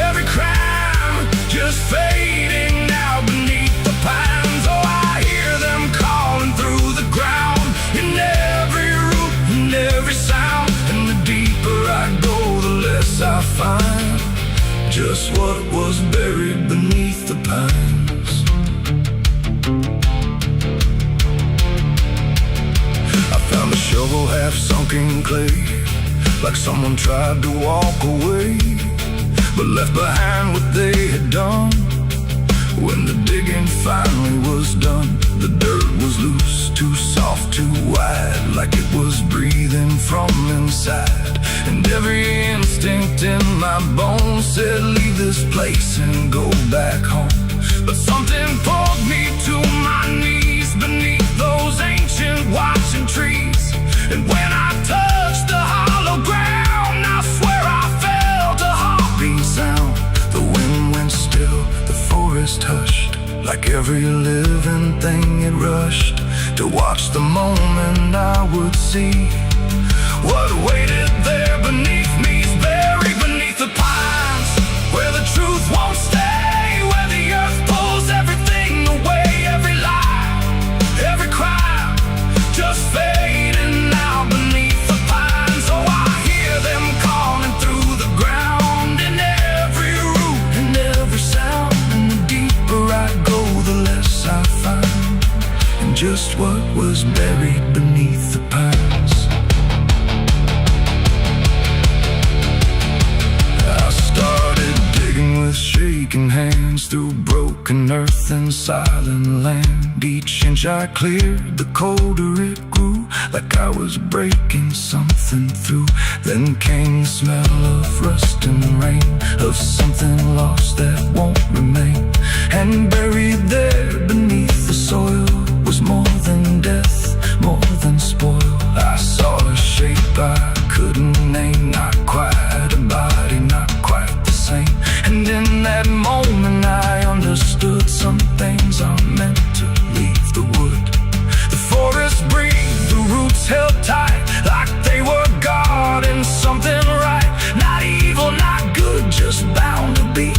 every crime, just fading now beneath the pines. Oh, I hear them calling through the ground, in every root and every sound. And the deeper I go, the less I find just what was buried beneath the pines. I found a shovel half sunk in clay, like someone tried to walk away, but left behind what they had done. When the digging finally was done, the dirt was loose, too soft, too wide, like it was breathing from inside. And every instinct in my bones said leave this place and go back home. But something pulled me to my knees beneath those ancient watching trees. And when I touched the hollow ground, I swear I felt a heartbeat sound. The wind went still, the forest hushed, like every living thing it rushed to watch the moment I would see What waited there beneath me's buried beneath the pines, where the truth won't stay, where the earth pulls everything away. Every lie, every crime, just fading now beneath the pines. Oh, I hear them calling through the ground, in every root and every sound. And the deeper I go, the less I find, and just what was buried beneath the pines. I started digging with shaking hands through broken earth and silent land. Each inch I cleared, the colder it grew, like I was breaking something through. Then came the smell of rust and rain, of something lost that won't remain. And buried there beneath the soil was more than death, more than spoil. I saw a shape I couldn't name, not quite a body, not quite the same. And in that moment I understood some things are meant to leave the wood. The forest breathed, the roots held tight, like they were guarding something right. Not evil, not good, just bound to be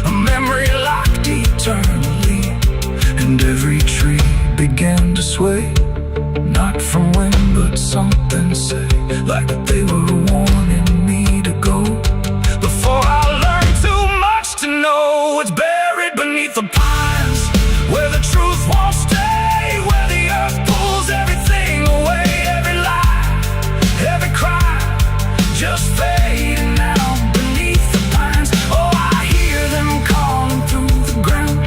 a memory locked eternally. And every tree began to sway, not from wind but something say, like they were warning me to go. Before I learned too much to know, it's buried beneath the pines, where the truth won't stay, where the earth pulls everything away. Every lie, every crime, just fading now beneath the pines. Oh, I hear them calling through the ground,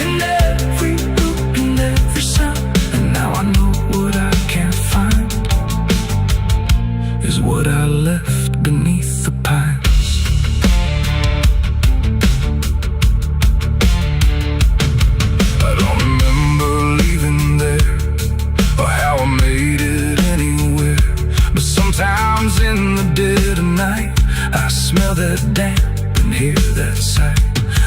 in every root and every sound. And now I know what I can't find is what I left beneath the pines. I don't remember leaving there, or how I made it anywhere, but sometimes in the dead of night I smell that damp and hear that sigh.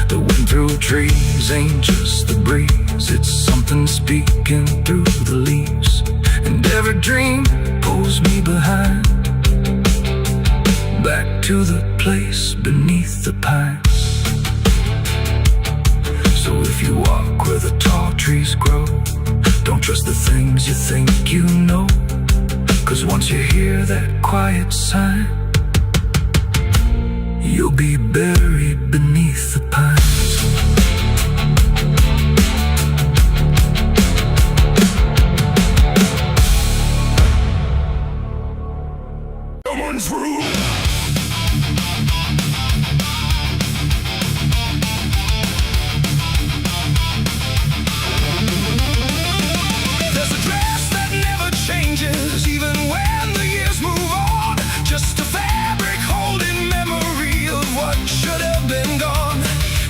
The wind through trees ain't just the breeze, it's something speaking through the leaves. And every dream pulls me behind, back to the place beneath the pines. So if you walk where the tall trees grow, don't trust the things you think you know, 'cause once you hear that quiet sign, you'll be buried beneath the pines. Someone's room. There's a dress that never changes, even when the years move on. Just a fabric holding memory of what should have been gone.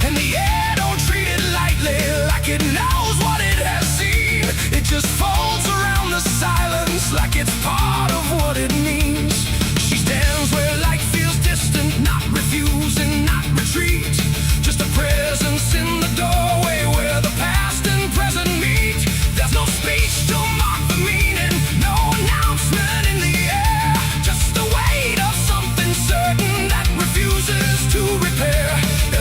And the air don't treat it lightly, like it knows what it has seen. It just folds around the silence, like it's part of what it means. She stands where light feels distant, not refusing, not retreat. Just a presence in the doorway where the past and present meet. There's no speech to mark the meaning, no announcement in the air. Just the weight of something certain that refuses to repair.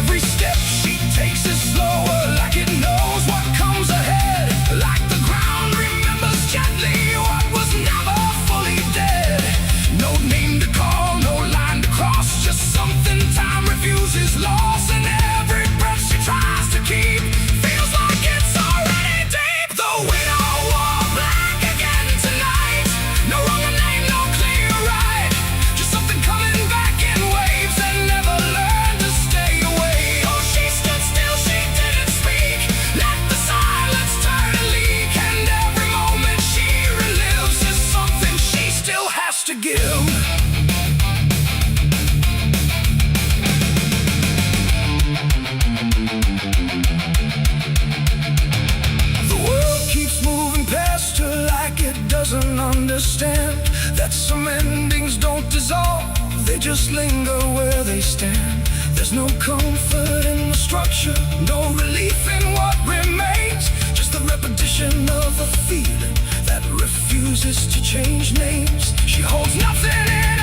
Every step she takes is slower, like it knows what comes ahead. Like the ground remembers gently what was never fully dead. No name to call, no line to cross, just something time refuses loss. And every breath she tries to keep feels like it's already deep. The widow wore black again tonight. No wrong name, no clear right. Just something coming back in waves and never learned to stay away. Oh, she stood still, she didn't speak. Let the silence turn and leak. And every moment she relives is something she still has to give. The world keeps moving past her like it doesn't understand that some endings don't dissolve, they just linger where they stand. There's no comfort in the structure, no relief in what remains, just the repetition of a feeling that refuses to change names. She holds nothing in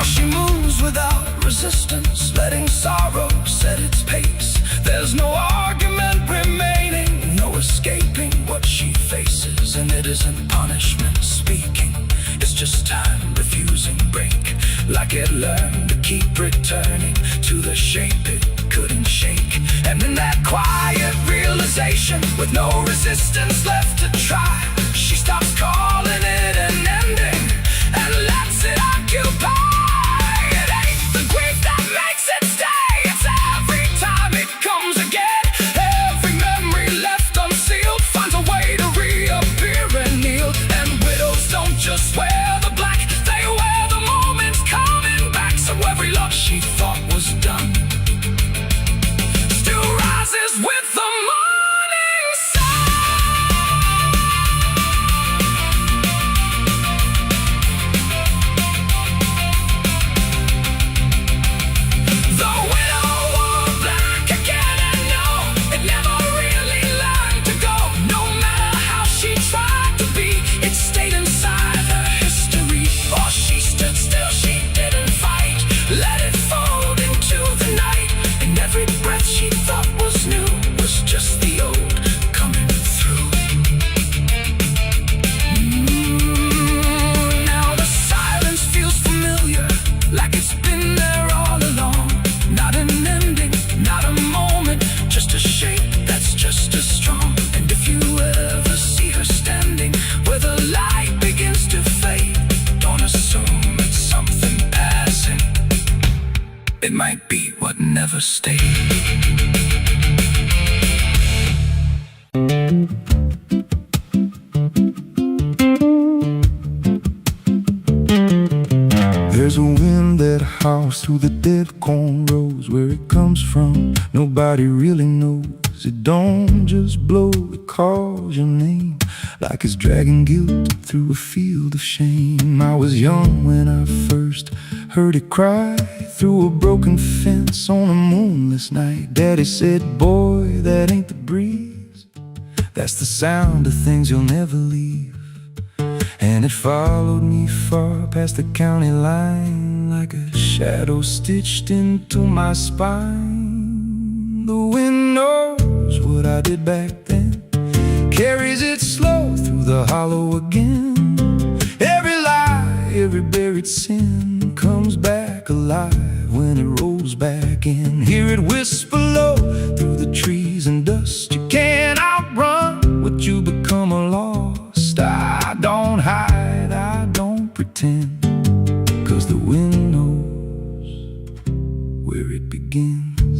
she moves without resistance, letting sorrow set its pace. There's no argument remaining, no escaping what she faces. And it isn't punishment speaking, it's just time refusing break. Like it learned to keep returning to the shape it couldn't shake. And in that quiet realization, with no resistance left to try, she stops calling it an ending and lets it occupy. It ain't the grief that makes it stay, it's every time it comes again. Every memory left unsealed finds a way to reappear and kneel. And widows don't just wear the black, they wear the moments coming back. So every love she thought was done still rises with the morning sun. The widow wore black again, and no, it never really learned to go. No matter how she tried to be, it stayed inside her history. Or she stood still, she didn't fight, let it fold into the night. And every breath she thought was new was just the old coming through. Now the silence feels familiar, like it's been there all along. Not an ending, not a moment, just a shape that's just as strong. And if you ever see her standing where the light begins to fade, don't assume it's something passing, it might be what never stayed. There's a wind that howls through the dead corn rows. Where it comes from, nobody really knows. It don't just blow, it calls your name, like it's dragging guilt through a field of shame. I was young when I first heard it cry through a broken fence on a moonless night. Daddy said, boy, that ain't the breeze, that's the sound of things you'll never leave. And it followed me far past the county line, like a shadow stitched into my spine. The wind knows what I did back then, carries it slow through the hollow again. Every lie, every buried sin comes back alive when it rolls back in. Hear it whisper low through the trees and dust. You can't outrun what you become lost. I don't hide, I don't pretend, 'cause the wind knows where it begins.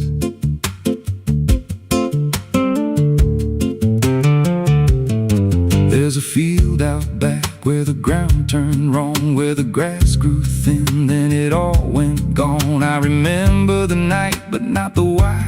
There's a field out back where the ground turned wrong, where the grass grew thin, then it all went gone. I remember the night, but not the why,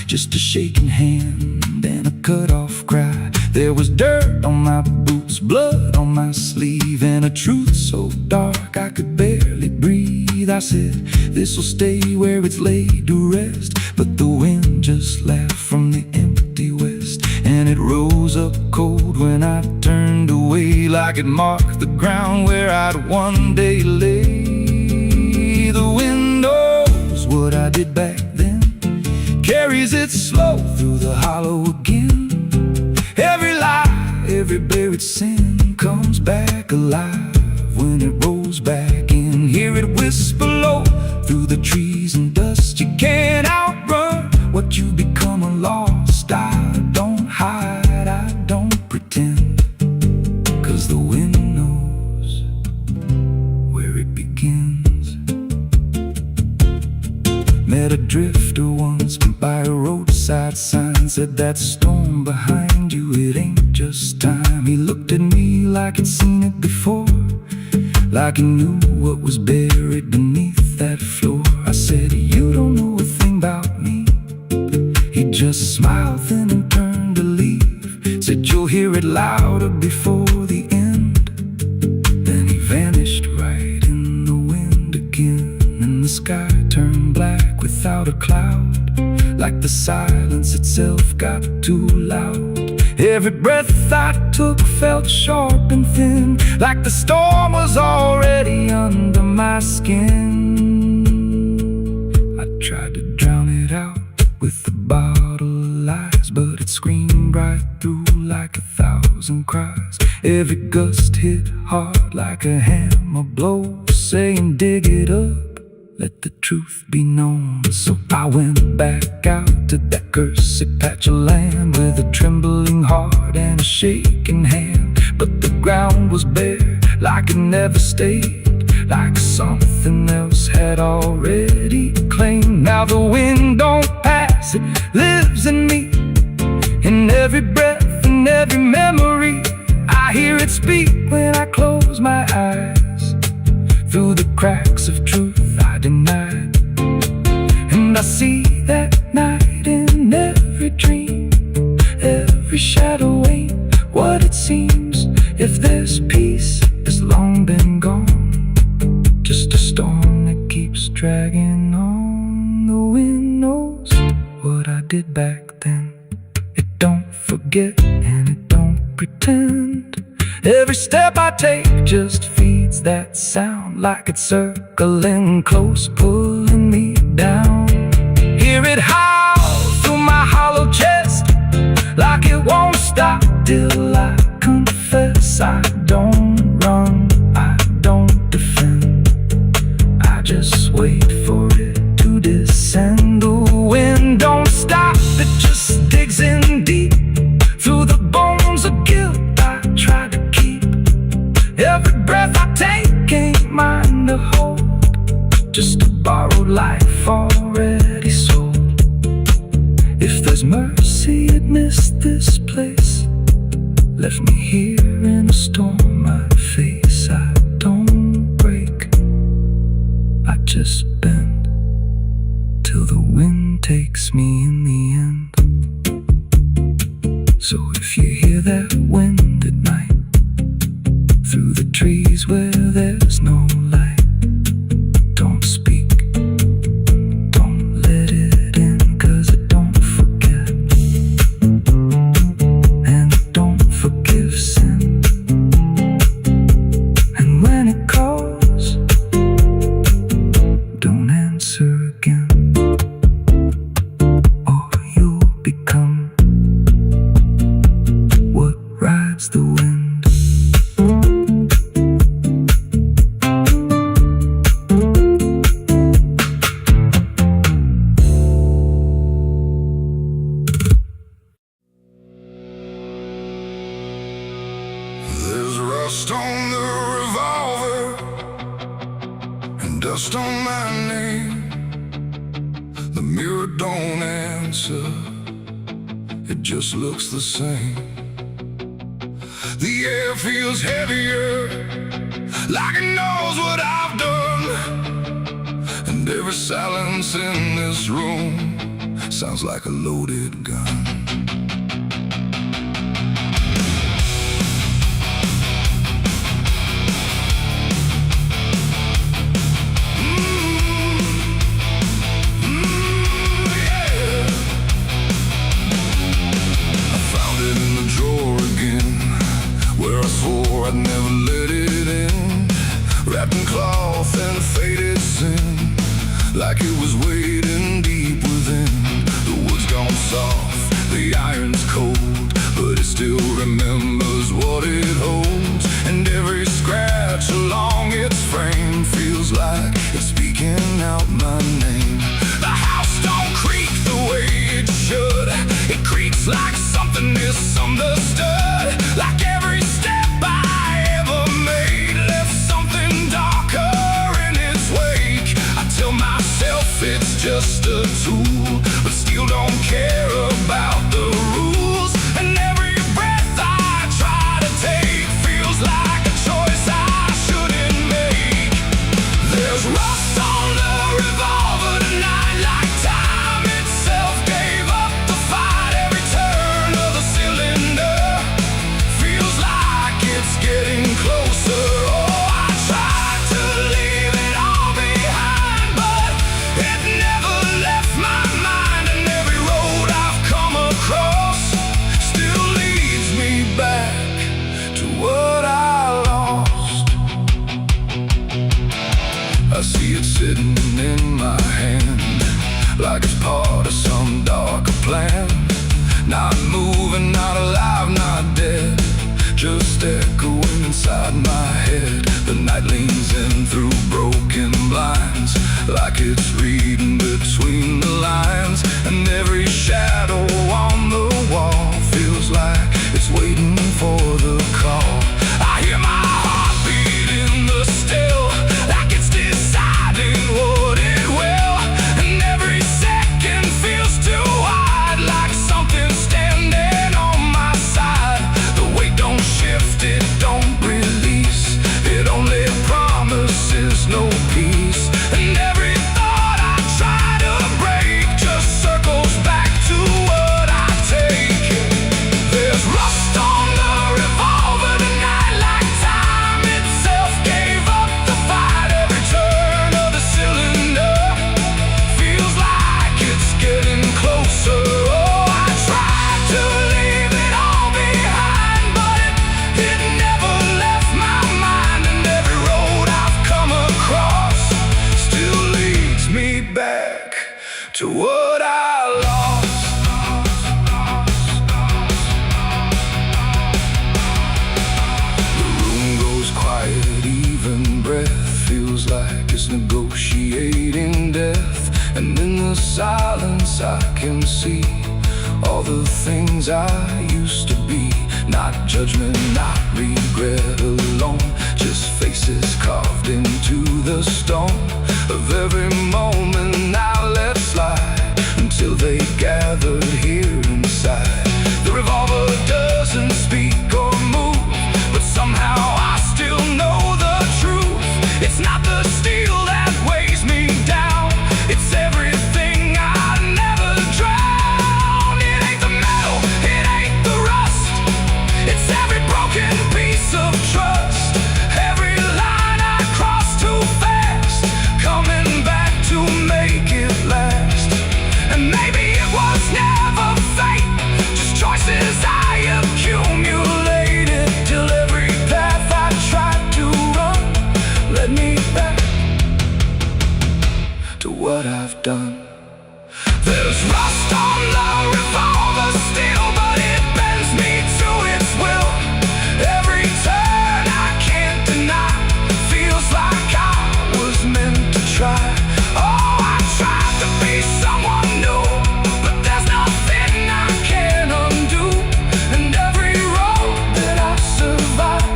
just a shaking hand and a cut-off cry. There was dirt on my boots, blood on my sleeve, and a truth so dark I could barely breathe. I said, this'll stay where it's laid to rest. But the wind just laughed from the empty west, and it rose up cold when I turned away, like it marked the ground where I'd one day lay. The wind knows what I did back then, carries it slow through the hollow again. Every lie, every buried sin comes back alive when it rolls back in. Hear it whisper low through the trees and dust. You can't outrun what you become lost. I don't hide, I don't pretend, 'cause the wind knows where it begins. Met a drifter once by a roadside sign, said that storm behind you, it ain't just time. He looked at me like he'd seen it before, like he knew what was buried beneath that floor. I said, you don't know a thing about me. He just smiled then and turned to leave, said, you'll hear it louder before the end. Then he vanished right in the wind again, and the sky turned black without a cloud, like the silence itself got too loud. Every breath I took felt sharp and thin, like the storm was already under my skin. gust hit hard like a hammer blow, saying dig it up, let the truth be known. So I went back out to that cursed patch of land with a trembling heart and a shaking hand. But the ground was bare, like it never stayed, like something else had already claimed. Now the wind don't pass, it lives in me, in every breath and every memory. I hear it speak when I close my eyes, through the cracks of truth I denied. And I see that night in every dream, every shadow ain't what it seems. If there's peace, it's long been gone, just a storm that keeps dragging on. The wind knows what I did back then. It don't forget and it don't pretend. Every step I take just feeds that sound, like it's circling close, pulling me down. Hear it howl through my hollow chest, like it won't stop till I confess. I don't run, I don't defend, I just wait for it to descend. The wind don't stop, it just digs in deep, through the bones of guilt I try to keep. Every breath I take ain't mine to hold, just a borrowed life already sold. If there's mercy, it missed this place, left me here in a storm I face. I don't break, I just bend, till the wind takes me in the end. So if you hear that wind at night, through the trees where there's no light, don't speak, don't let it in, 'cause it don't forget, and it don't forgive sin. And when it calls, don't answer again, or you'll become what rides the wind. There's rust on the revolver and dust on my name. The mirror don't answer, it just looks the same. The air feels heavier, like it knows what I've done. And every silence in this room sounds like a loaded gun. I'd never let it in, wrapped in cloth and a faded sin, like it was waiting deep within. The wood's gone soft, the iron's cold, but it still remembers what it holds. And every scratch along its frame feels like it's speaking out my name. The house don't creak the way it should, it creaks like something misunderstood, like every step I ever made left something darker in its wake. I tell myself it's just a tool, but still don't care about the rules. And every breath I try to take feels like a choice I shouldn't make. There's rust on the revolver tonight, like time itself gave up the fight. Every turn of the cylinder feels like it's getting closer. Oh, I tried to leave it all behind, but it never left my mind. And every road I've come across still leads me back to what I lost. I see it sitting in my hand, like it's part of some darker plan. Not moving, not alive, not dead, just echoing inside my head. The night leans in through broken blinds, like it's reading between the lines. And every shadow on the wall feels like it's waiting for the call. I hear my heartbeat in the still, like it's deciding what it will. And every second feels too wide, like something's standing on my side. The weight don't shift, it don't release, it only promises no peace. And every thought I try to break just circles back to what I take. There's rust on the revolver tonight, like time itself gave up the fight. Every turn of the cylinder feels like it's getting closer. Oh, I tried to leave it all behind, but it never left my mind. And every road I've come across still leads me back to what I lost. The room goes quiet, even breath feels like it's negotiating death. And in the silence I can see all the things I used to be. Not judgment, not regret alone, just faces carved into the stone of every moment I let slide, until they gathered here inside. The revolver doesn't speak or move, but somehow I still know the truth. It's not the steel that weighs me down, it's everything I never drown. It ain't the metal, it ain't the rust, it's every broken piece of trust. Every line I cross too fast, coming back to make it last. And maybe it was never fate, just choices I accumulated, till every path I tried to run led me back to what I've done. There's rust on the revolver still, but it bends me to its will. Every turn I can't deny feels like I was meant to try. Oh, I tried to be someone new, but there's nothing I can undo. And every road that I survive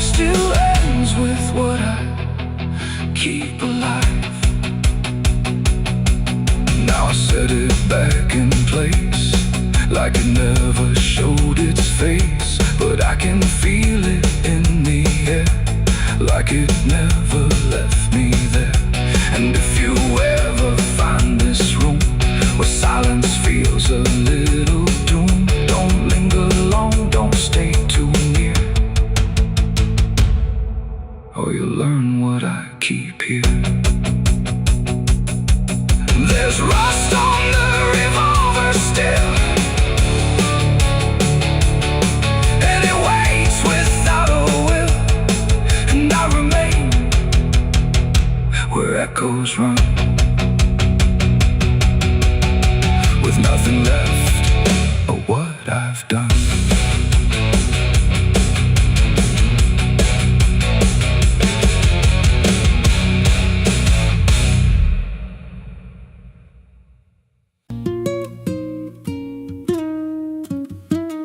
still ends with what I keep alive. Now I set it back in place, like it never showed its face. But I can feel it in the air, like it never left me there. And if you ever find this room where silence feels a little doom, don't linger long, don't stay too near, or you'll learn what I keep here. There's rust on the revolver still, and it waits without a will. And I remain where echoes run, with nothing left of what I've done.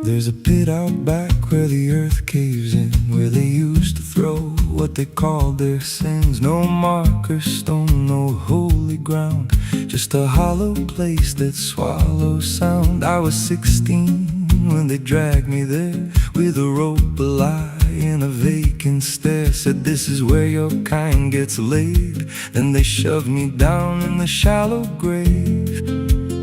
There's a pit out back where the earth caves in, where they used to throw what they called their sins. No marker stone, no holy ground, just a hollow place that swallows sound. I was 16 when they dragged me there, with a rope, a lie, and a vacant stare. Said this is where your kind gets laid. Then they shoved me down in the shallow grave,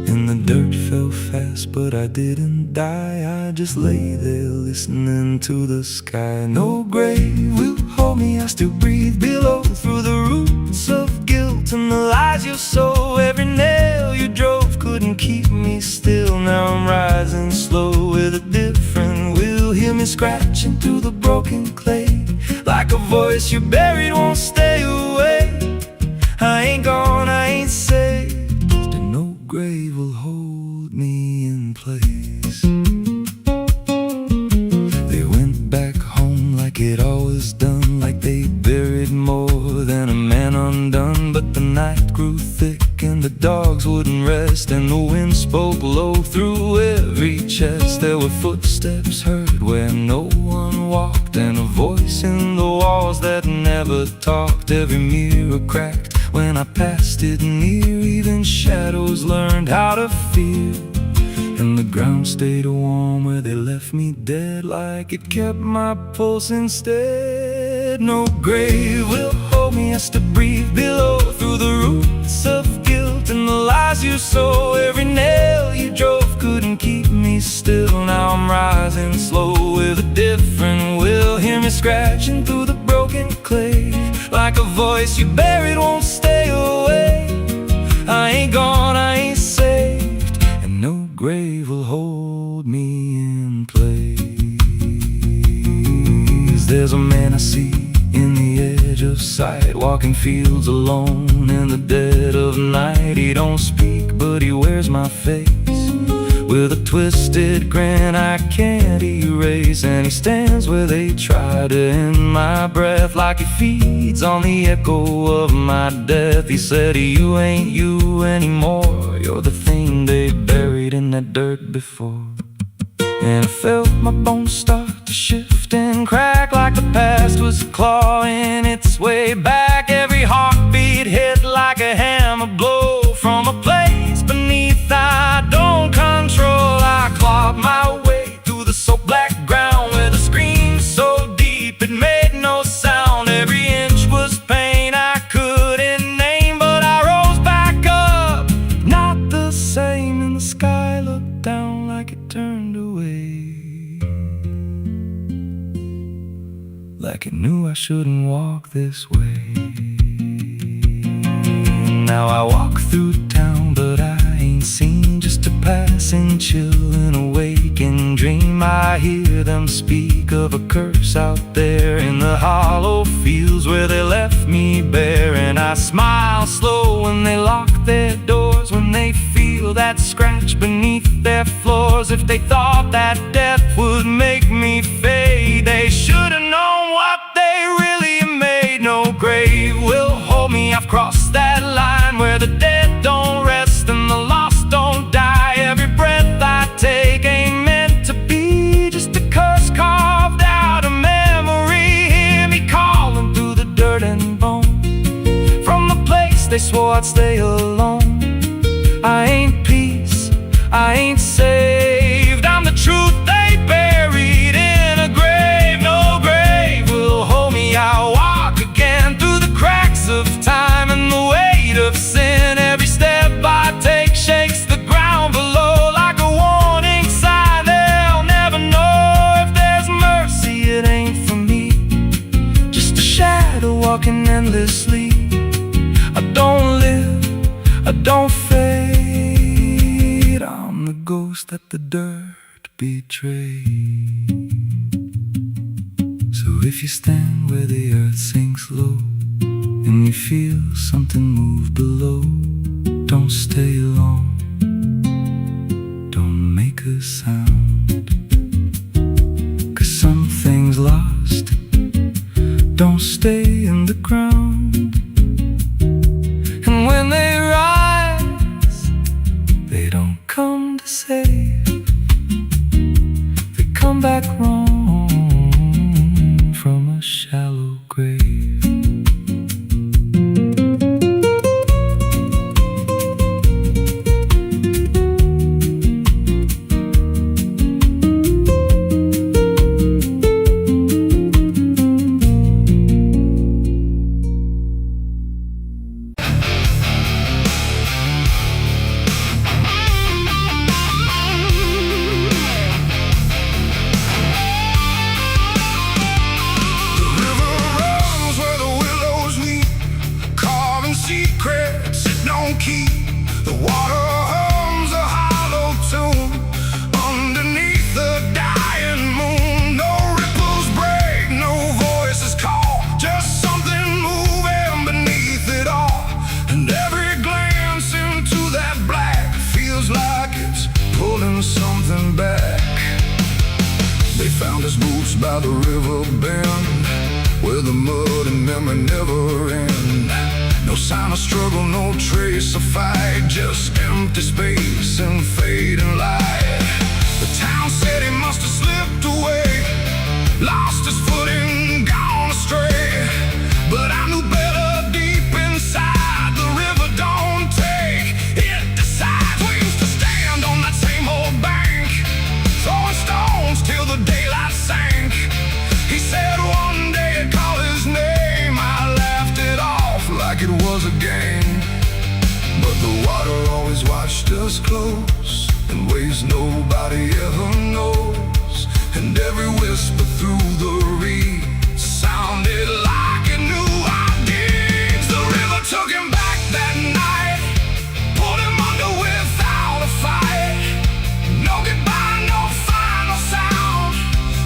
and the dirt fell fast, but I didn't die. I just lay there listening to the sky. No grave will hold me, I still breathe below, through the roots of guilt and the lies you sow. Every nail you drove couldn't keep me still. Now I'm rising slow with a different will. Hear me scratching through the broken clay, like a voice you buried won't stay away. I ain't gone, I ain't saved, and no grave will hold me in place. They went back undone. But the night grew thick and the dogs wouldn't rest, and the wind spoke low through every chest. There were footsteps heard where no one walked, and a voice in the walls that never talked. Every mirror cracked when I passed it near. Even shadows learned how to fear, and the ground stayed warm where they left me dead, like it kept my pulse instead. No grave will hold me, I still breathe below, through the roots of guilt and the lies you sow. Every nail you drove couldn't keep me still. Now I'm rising slow with a different will. Hear me scratching through the broken clay, like a voice you buried won't stay away. I ain't gone, I ain't saved, and no grave will hold me in place. There's a man I see in the edge of sight, walking fields alone in the dead of night. He don't speak, but he wears my face with a twisted grin I can't erase. And he stands where they try to end my breath, like he feeds on the echo of my death. He said, you ain't you anymore, you're the thing they buried in that dirt before. And I felt my bones start to shift and crack, like the past was clawing its way back. Every heartbeat hit like a hammer blow from a place beneath I don't control. I clawed my way through the soaked black ground with a scream so deep it made no sound. Every inch was pain I couldn't name, but I rose back up, not the same. And the sky looked down like it turned away, like it knew I shouldn't walk this way. Now I walk through town, but I ain't seen, just a passing chill and a waking dream. I hear them speak of a curse out there in the hollow fields where they left me bare. And I smile slow when they lock their doors, when they feel that scratch beneath their floors. If they thought that death would make me fade, they should've known what they really made. No grave will hold me, I've crossed that line where the dead don't rest and the lost don't die. Every breath I take ain't meant to be, just a curse carved out of memory. Hear me calling through the dirt and bone, from the place they swore I'd stay alone. I ain't peace, I ain't saved, I'm the truth they buried in a grave. No grave will hold me, I'll walk again through the cracks of time and the weight of sin. Every step I take shakes the ground below like a warning sign. They'll never know if there's mercy, it ain't for me, just a shadow walking endlessly. I don't live, I don't fade, I'm the ghost that the dirt betrayed. So if you stand where the earth sinks low and you feel something move below, don't stay long, don't make a sound, 'cause something's lost, don't stay in the ground. And when they rise, they don't come to save, they come back wrong from a shallow grave. Found his boots by the river bend, where the mud and memory never end. of struggle, no trace of fight, just empty space and fading light. The town said he must have slipped away, lost his footing, gone astray. But I knew better deep inside, the river don't take, it decides. We used to stand on that same old bank, throwing stones till the daylight sank. He said one day I'd call his name, I laughed it off like it was a game. But the water always watched us close, in ways nobody ever knows. And every whisper through the reeds sounded like it knew our deeds. The river took him back that night, pulled him under without a fight. No goodbye, no final sound,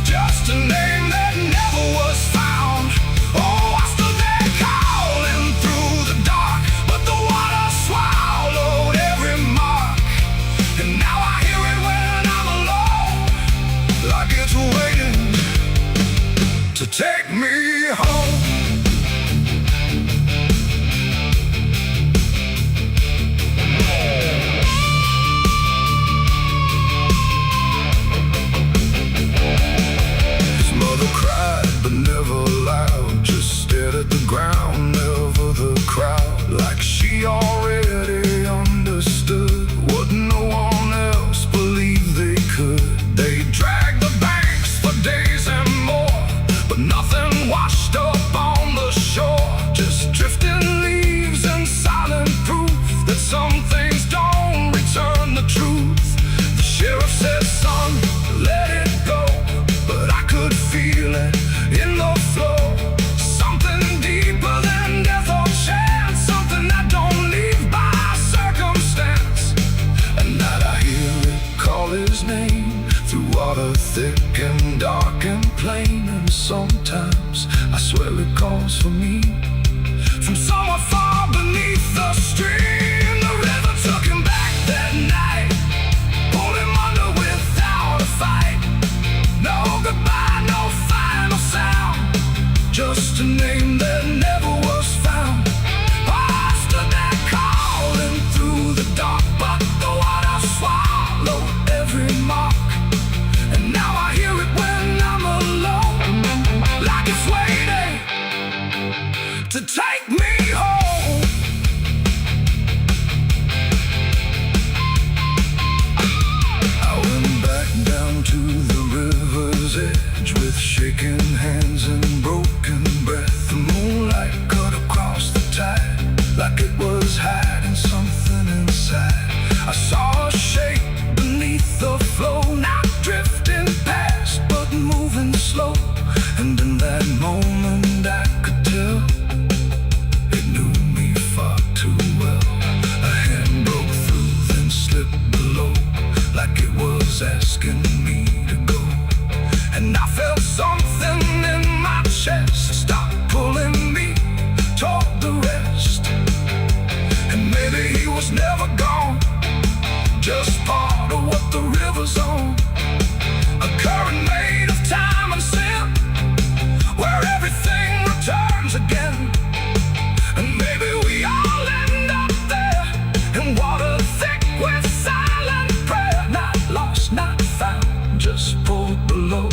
just a name that never was found. Oh, I stood there calling through the dark, but the water swallowed every mark. And now I hear it when I'm alone, like it's waiting to take me home. His mother cried, but never loud, just stared at the ground, never the crowd. Like she already understood what no one else believed they could. They dragged the banks for days and more, but nothing washed up on the shore. Just drifting leaves and silent proof that some things don't return the truth. The sheriff said, son, let it go, but I could feel it in the flow. Something deeper than death or chance, something that don't leave by circumstance. And that I hear it call his name through water thick and dark and plain. And sometimes I swear it calls for me from somewhere far beneath the stream. The river took him back that night, pulled him under without a fight. No goodbye, no final sound, just a name that never was found. I stood there calling through the dark, but the water swallowed every mark. And now I hear it when I'm alone, like it's waiting to take me home. I went back down to the river's edge with shaking hands and broken breath. The moonlight cut across the tide like it was hiding something inside. I saw a shape beneath the flow, not drifting past but moving slow. And in that moment I could tell it knew me far too well. A hand broke through, then slipped below, like it was asking me to go. And I felt something in my chest stop pulling me toward the rest. And maybe he was never gone, just part of what the river's on. A current made of time and sin, where everything returns again. And maybe we all end up there, in water thick with silent prayer. Not lost, not found, just pulled below,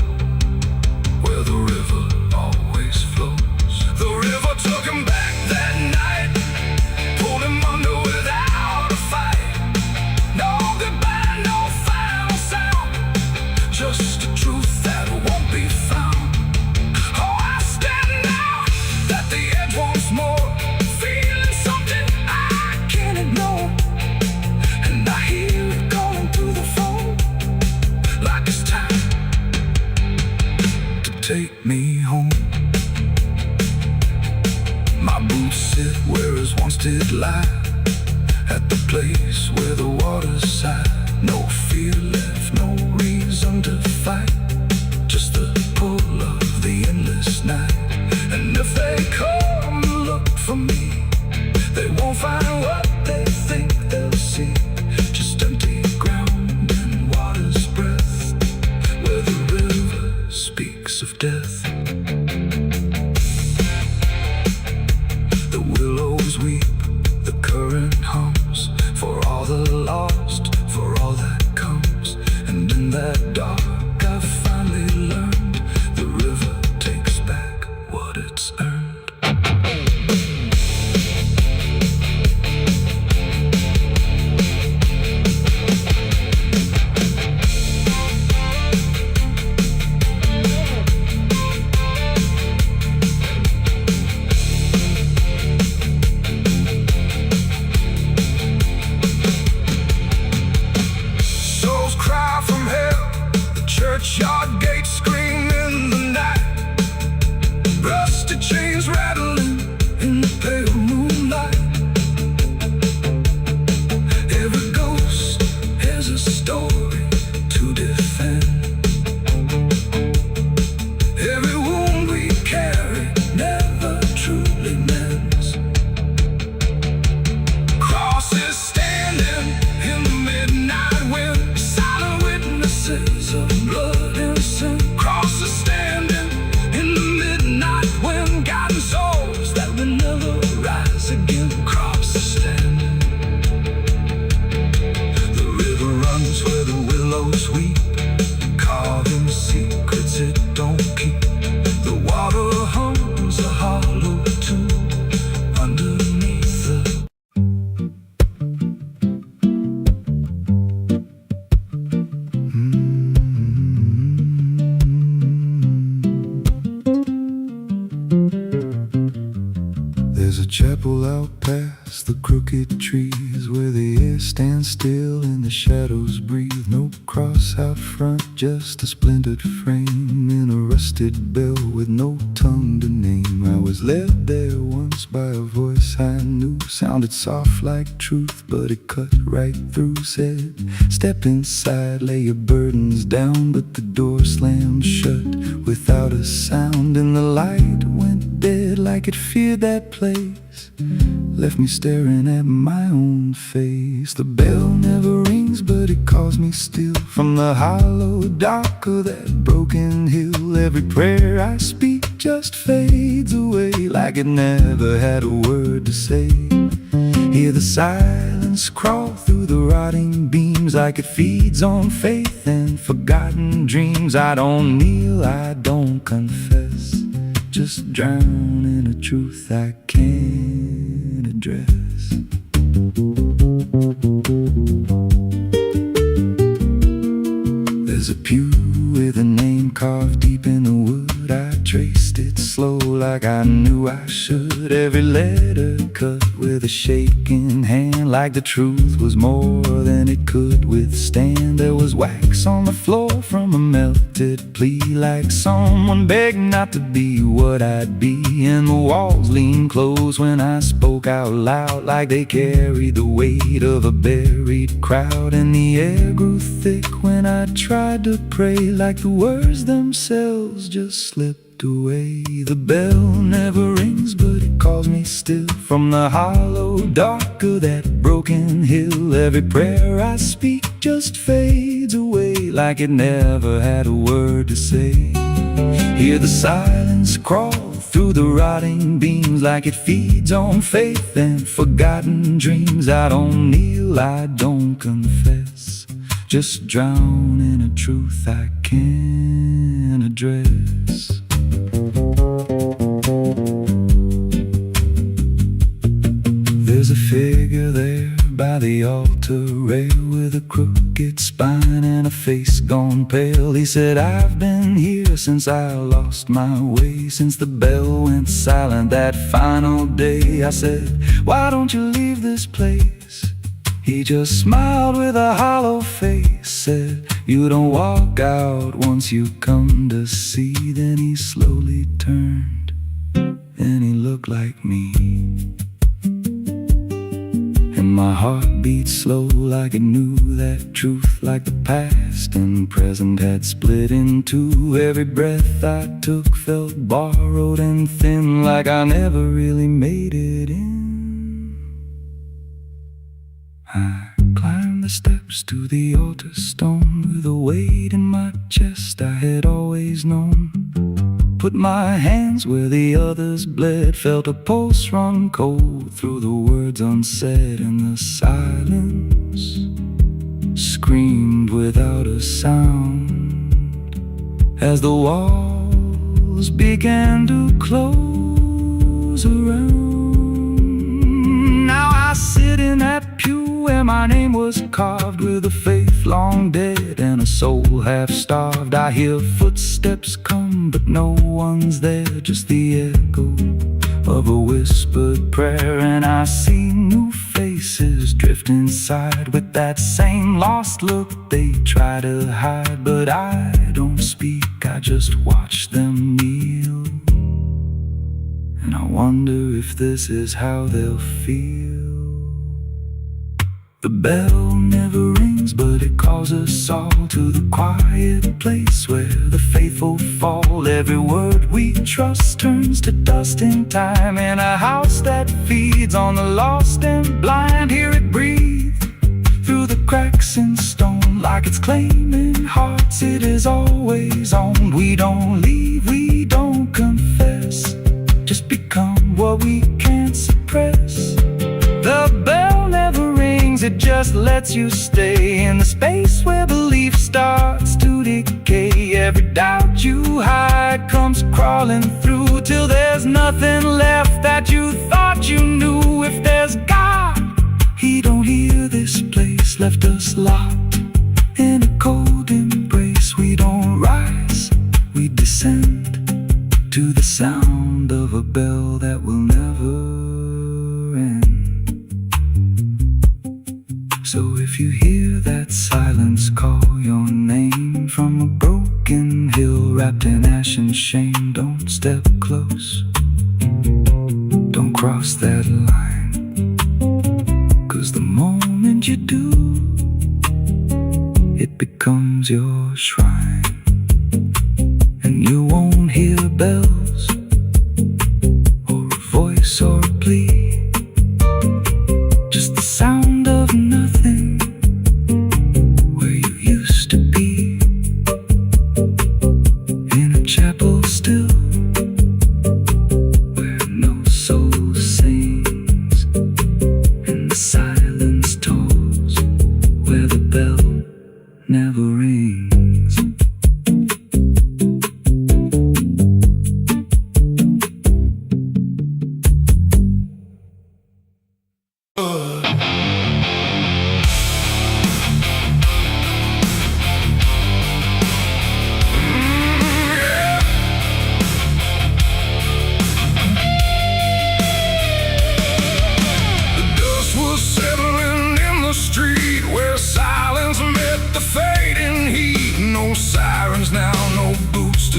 where the river always flows. The river took him back that night, pulled him under without a fight. No goodbye, no final sound, just a truth that won't be found. Oh, I stand now at the edge once more, feeling something I can't ignore. And I hear it calling through the phone, like it's time to take me home. My boots sit where his once did lie, at the place where the water sighed. No fear left, no reason to fight, just the pull of the endless night. And if they come look for me, they won't find what they think they'll see, just empty ground and water's breath, where the river speaks of death. The willows weep stroll out past the crooked trees, where the air stands still and the shadows breathe. No cross out front, just a splintered frame in a rusted bell with no tongue to name. I was led there once by a voice I knew, sounded soft like truth, but it cut right through. Said, step inside, lay your burdens down, but the door slammed shut without a sound, and the light went dead like it feared that place, left me staring at my own face. The bell never rings, but it calls me still from the hollow dark of that broken hill. Every prayer I speak just fades away like it never had a word to say. Hear the silence crawl through the rotting beams like it feeds on faith and forgotten dreams. I don't kneel, I don't confess, just drown in a truth I can't address. There's a pew with a name carved deep in the wood. I traced it slow like I knew I should. Every letter cut with a shaking hand, like the truth was more than it could withstand. There was wax on the floor from a melted plea, like someone begged not to be what I'd be. And the walls leaned close when I spoke out loud, like they carried the weight of a buried crowd. And the air grew thick when I tried to pray, like the words themselves just slipped away. The bell never rings, but it calls me still from the hollow dark of that broken hill. Every prayer I speak just fades away like it never had a word to say. Hear the silence crawl through the rotting beams like it feeds on faith and forgotten dreams. I don't kneel, I don't confess, just drown in a truth I can't address. There's a figure there by the altar rail with a crooked spine and a face gone pale. He said, I've been here since I lost my way, since the bell went silent that final day. I said, why don't you leave this place? He just smiled with a hollow face, said, you don't walk out once you come to see. Then he slowly turned and he looked like me, and my heart beat slow like it knew that truth, like the past and present had split in two. Every breath I took felt borrowed and thin, like I never really made it in. I climbed the steps to the altar stone with a weight in my chest I had always known. Put my hands where the others bled, felt a pulse run cold through the words unsaid, and the silence screamed without a sound as the walls began to close around. Now I sit in that pew where my name was carved, with a faith long dead and a soul half starved. I hear footsteps come, but no one's there, just the echo of a whispered prayer. And I see new faces drift inside with that same lost look they try to hide. But I don't speak, I just watch them kneel, and I wonder if this is how they'll feel. The bell never rings, but it calls us all to the quiet place where the faithful fall. Every word we trust turns to dust in time, in a house that feeds on the lost and blind. Hear it breathe through the cracks in stone, like it's claiming hearts it is always on. We don't leave, we don't confess, just become what we can't suppress. The bell never rings, it just lets you stay in the space where belief starts to decay. Every doubt you hide comes crawling through, till there's nothing left that you thought you knew. If there's God, He don't hear this place, left us locked in a cold embrace. We don't rise, we descend to the sound of a bell that will never So if you hear that silence call your name from a broken hill wrapped in ash and shame, don't step close, don't cross that line, 'cause the moment you do, it becomes your shrine. And you won't hear bells or a voice or a plea, just the sound of nothing where you used to be, in a chapel still where no soul sings, and the silence tolls where the bell never rings.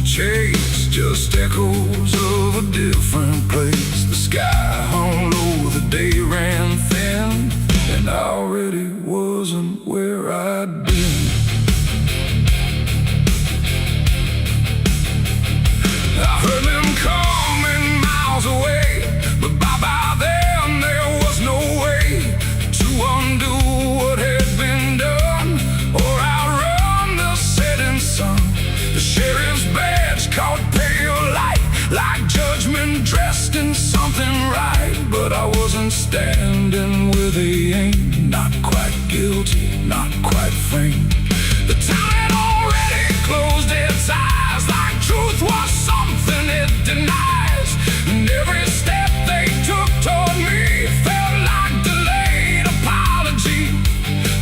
Chase, just echoes of a different place. The sky hung low, the day ran thin, and I already wasn't where I'd been. I heard them coming miles away, but by then there was no way to undo what had been done or outrun the setting sun. The sheriff's badge caught pale light, like judgment dressed in something right. But I wasn't standing where they aimed, not quite guilty, not quite framed. The town had already closed its eyes, like truth was something it denies. And every step they took toward me felt like delayed apology.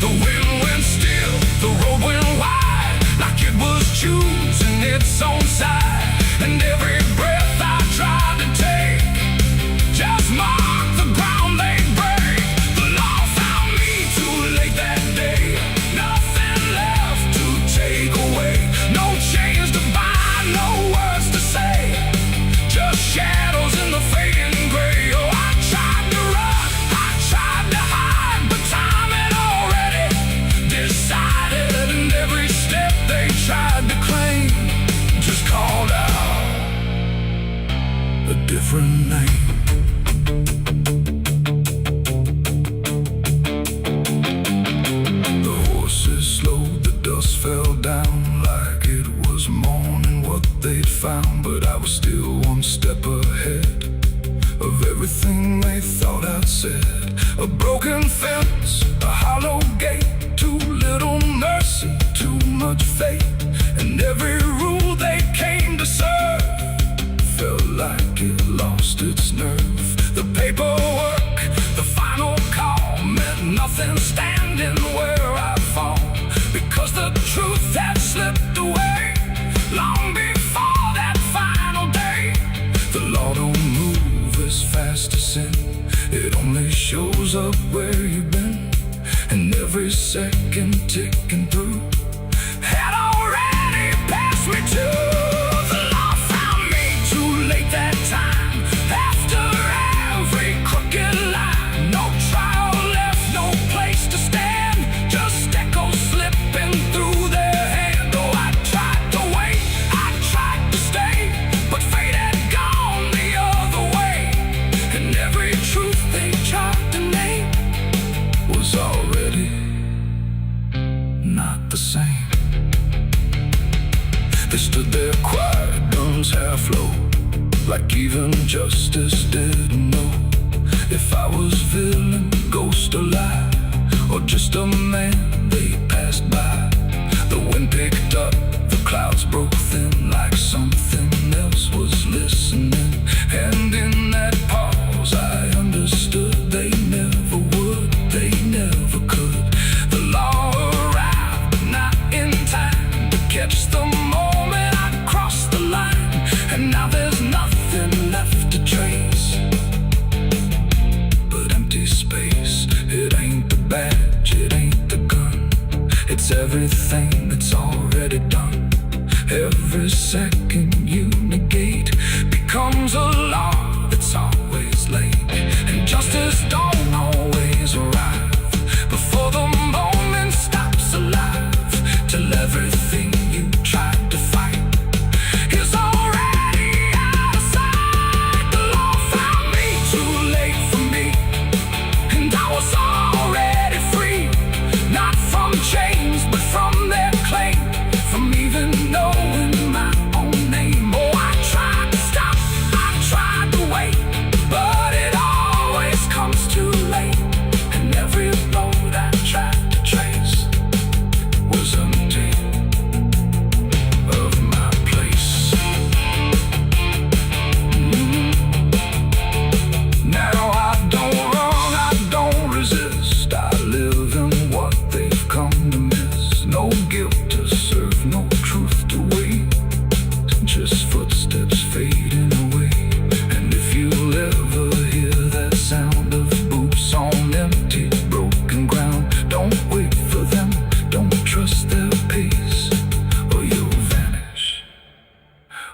The wind went still, the road went wide, like it was choosing its own side. And every breath I tried to take just marked the ground they break. The law found me too late that day, nothing left to take away. No chains to bind, no words to say, just shadows in the fading gray. Oh, I tried to run, I tried to hide, but time had already decided. And every step they tried to claim just called out a different name. The horses slowed, the dust fell down like it was morning what they'd found. But I was still one step ahead of everything they thought I'd said. A broken fence, a hollow gate, too little mercy, too much fate. And every rule they came to serve felt like it lost its nerve. The paperwork, the final call, meant nothing standing where I fall, because the truth had slipped away long before that final day. The law don't move as fast as sin, it only shows up where you've been. And every second ticking through had already passed me too. The law found me too late that time, after every crooked line. No trial left, no place to stand, just echoes slipping through their hand. Oh, I tried to wait, I tried to stay, but fate had gone the other way. And every truth they tried to name was already not the same. They stood there quiet, guns half low, like even justice didn't know if I was villain, ghost or lie, or just a man they passed by. The wind picked up, the clouds broke thin, like something else was listening. And in that pause I understood they never would, they never could. The law arrived, but not in time to catch the moment I crossed the line. And now there's nothing left to trace but empty space. It ain't the badge, it ain't everything that's already done. Every second you negate becomes a law that's always late. And justice don't always arrive before the moment stops alive, till everything you tried to fight is already out of sight. The law found me too late for me, and I was already free, not from chains but from their claim, from even knowing my own name. Oh, I tried to stop, I tried to wait, but it always comes too late. And every road I tried to trace was empty of my place. Now I don't run, I don't resist, I live in what they've come to miss. No guilt to serve, no truth to wait, just footsteps fading away. And if you'll ever hear that sound of boots on empty, broken ground, don't wait for them, don't trust their pace, or you'll vanish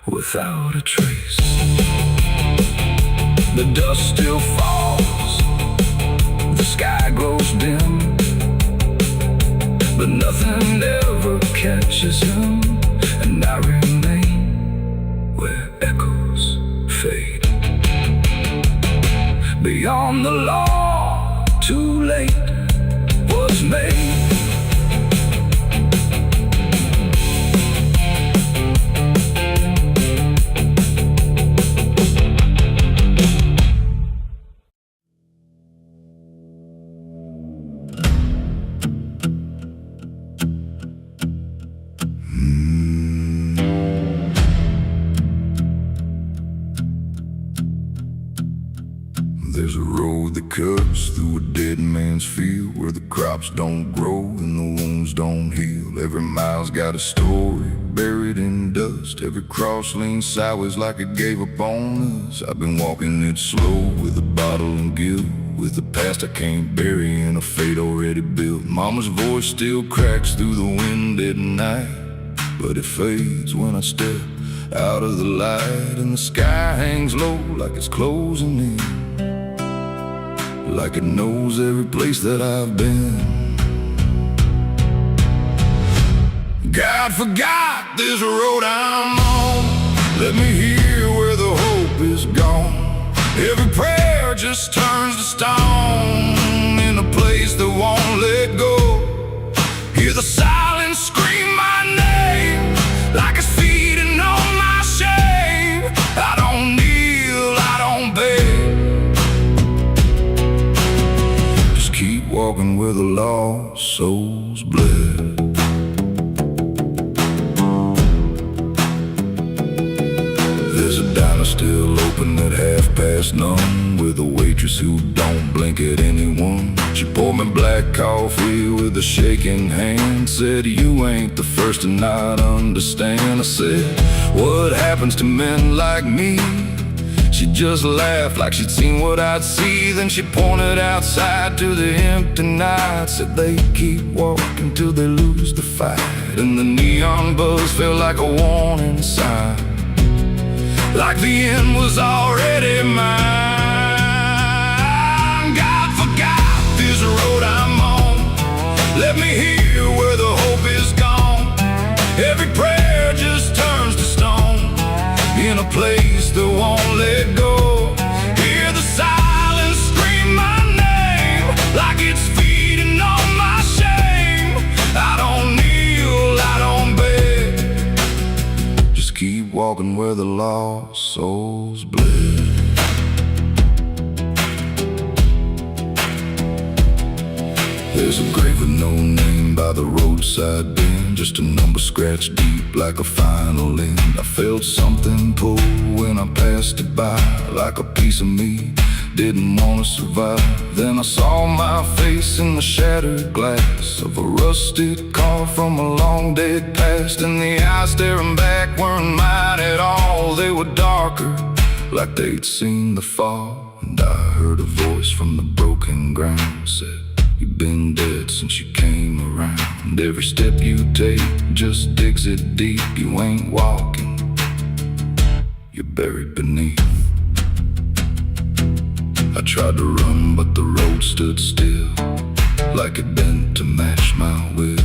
without a trace. The dust still falls, the sky grows dim, but nothing ever catches him. And I remain where echoes fade. Beyond the law, too late was made. There's a road that cuts through a dead man's field, where the crops don't grow and the wounds don't heal. Every mile's got a story buried in dust. Every cross leans sideways like it gave up on us. I've been walking it slow with a bottle and guilt, with the past I can't bury and a fate already built. Mama's voice still cracks through the wind at night, but it fades when I step out of the light. And the sky hangs low like it's closing in, like it knows every place that I've been. God forgot this road I'm on, let me hear where the hope is gone. Every prayer just turns to stone in a place that won't let go. Hear the silence scream my name like it's feeding on my shame. I don't kneel, I don't beg, keep walking where the lost souls bled. There's a diner still open at 1:30, with a waitress who don't blink at anyone. She poured me black coffee with a shaking hand, said, "You ain't the first to not understand." I said, "What happens to men like me?" She just laughed like she'd seen what I'd see. Then she pointed outside to the empty night, said they keep walking till they lose the fight. And the neon buzz felt like a warning sign, like the end was already mine. God forgot this road I'm on, let me hear where the hope is gone. Every prayer just turns to stone in a place that won't let go. Hear the silence scream my name like it's feeding on my shame. I don't kneel, I don't beg, just keep walking where the lost souls bled. There's a grave with no name by the roadside bend, just a number scratched deep like a final end. I felt something pull when I passed it by, like a piece of me didn't want to survive. Then I saw my face in the shattered glass of a rusted car from a long dead past, and the eyes staring back weren't mine at all. They were darker, like they'd seen the fall. And I heard a voice from the broken ground said, "You been dead since you came around. Every step you take just digs it deep. You ain't walking, you're buried beneath. I tried to run, but the road stood still, like it bent to match my will.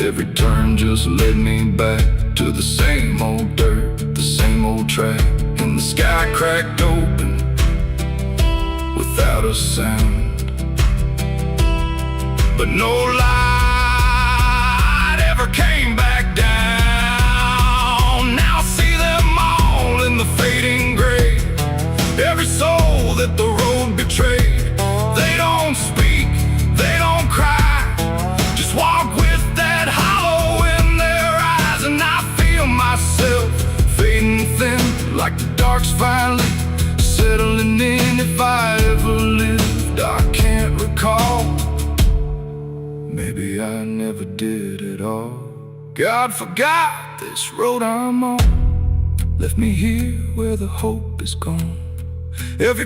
Every turn just led me back to the same old dirt, the same old track. And the sky cracked open without a sound, but no light ever came back down. Now I see them all in the fading gray. Every soul that the road betrayed. They don't speak, they don't cry, just walk with that hollow in their eyes. And I feel myself fading thin, like the dark's finally settling in. If I ever lived, I can't recall. Maybe I never did at all. God forgot this road I'm on, left me here where the hope is gone. Every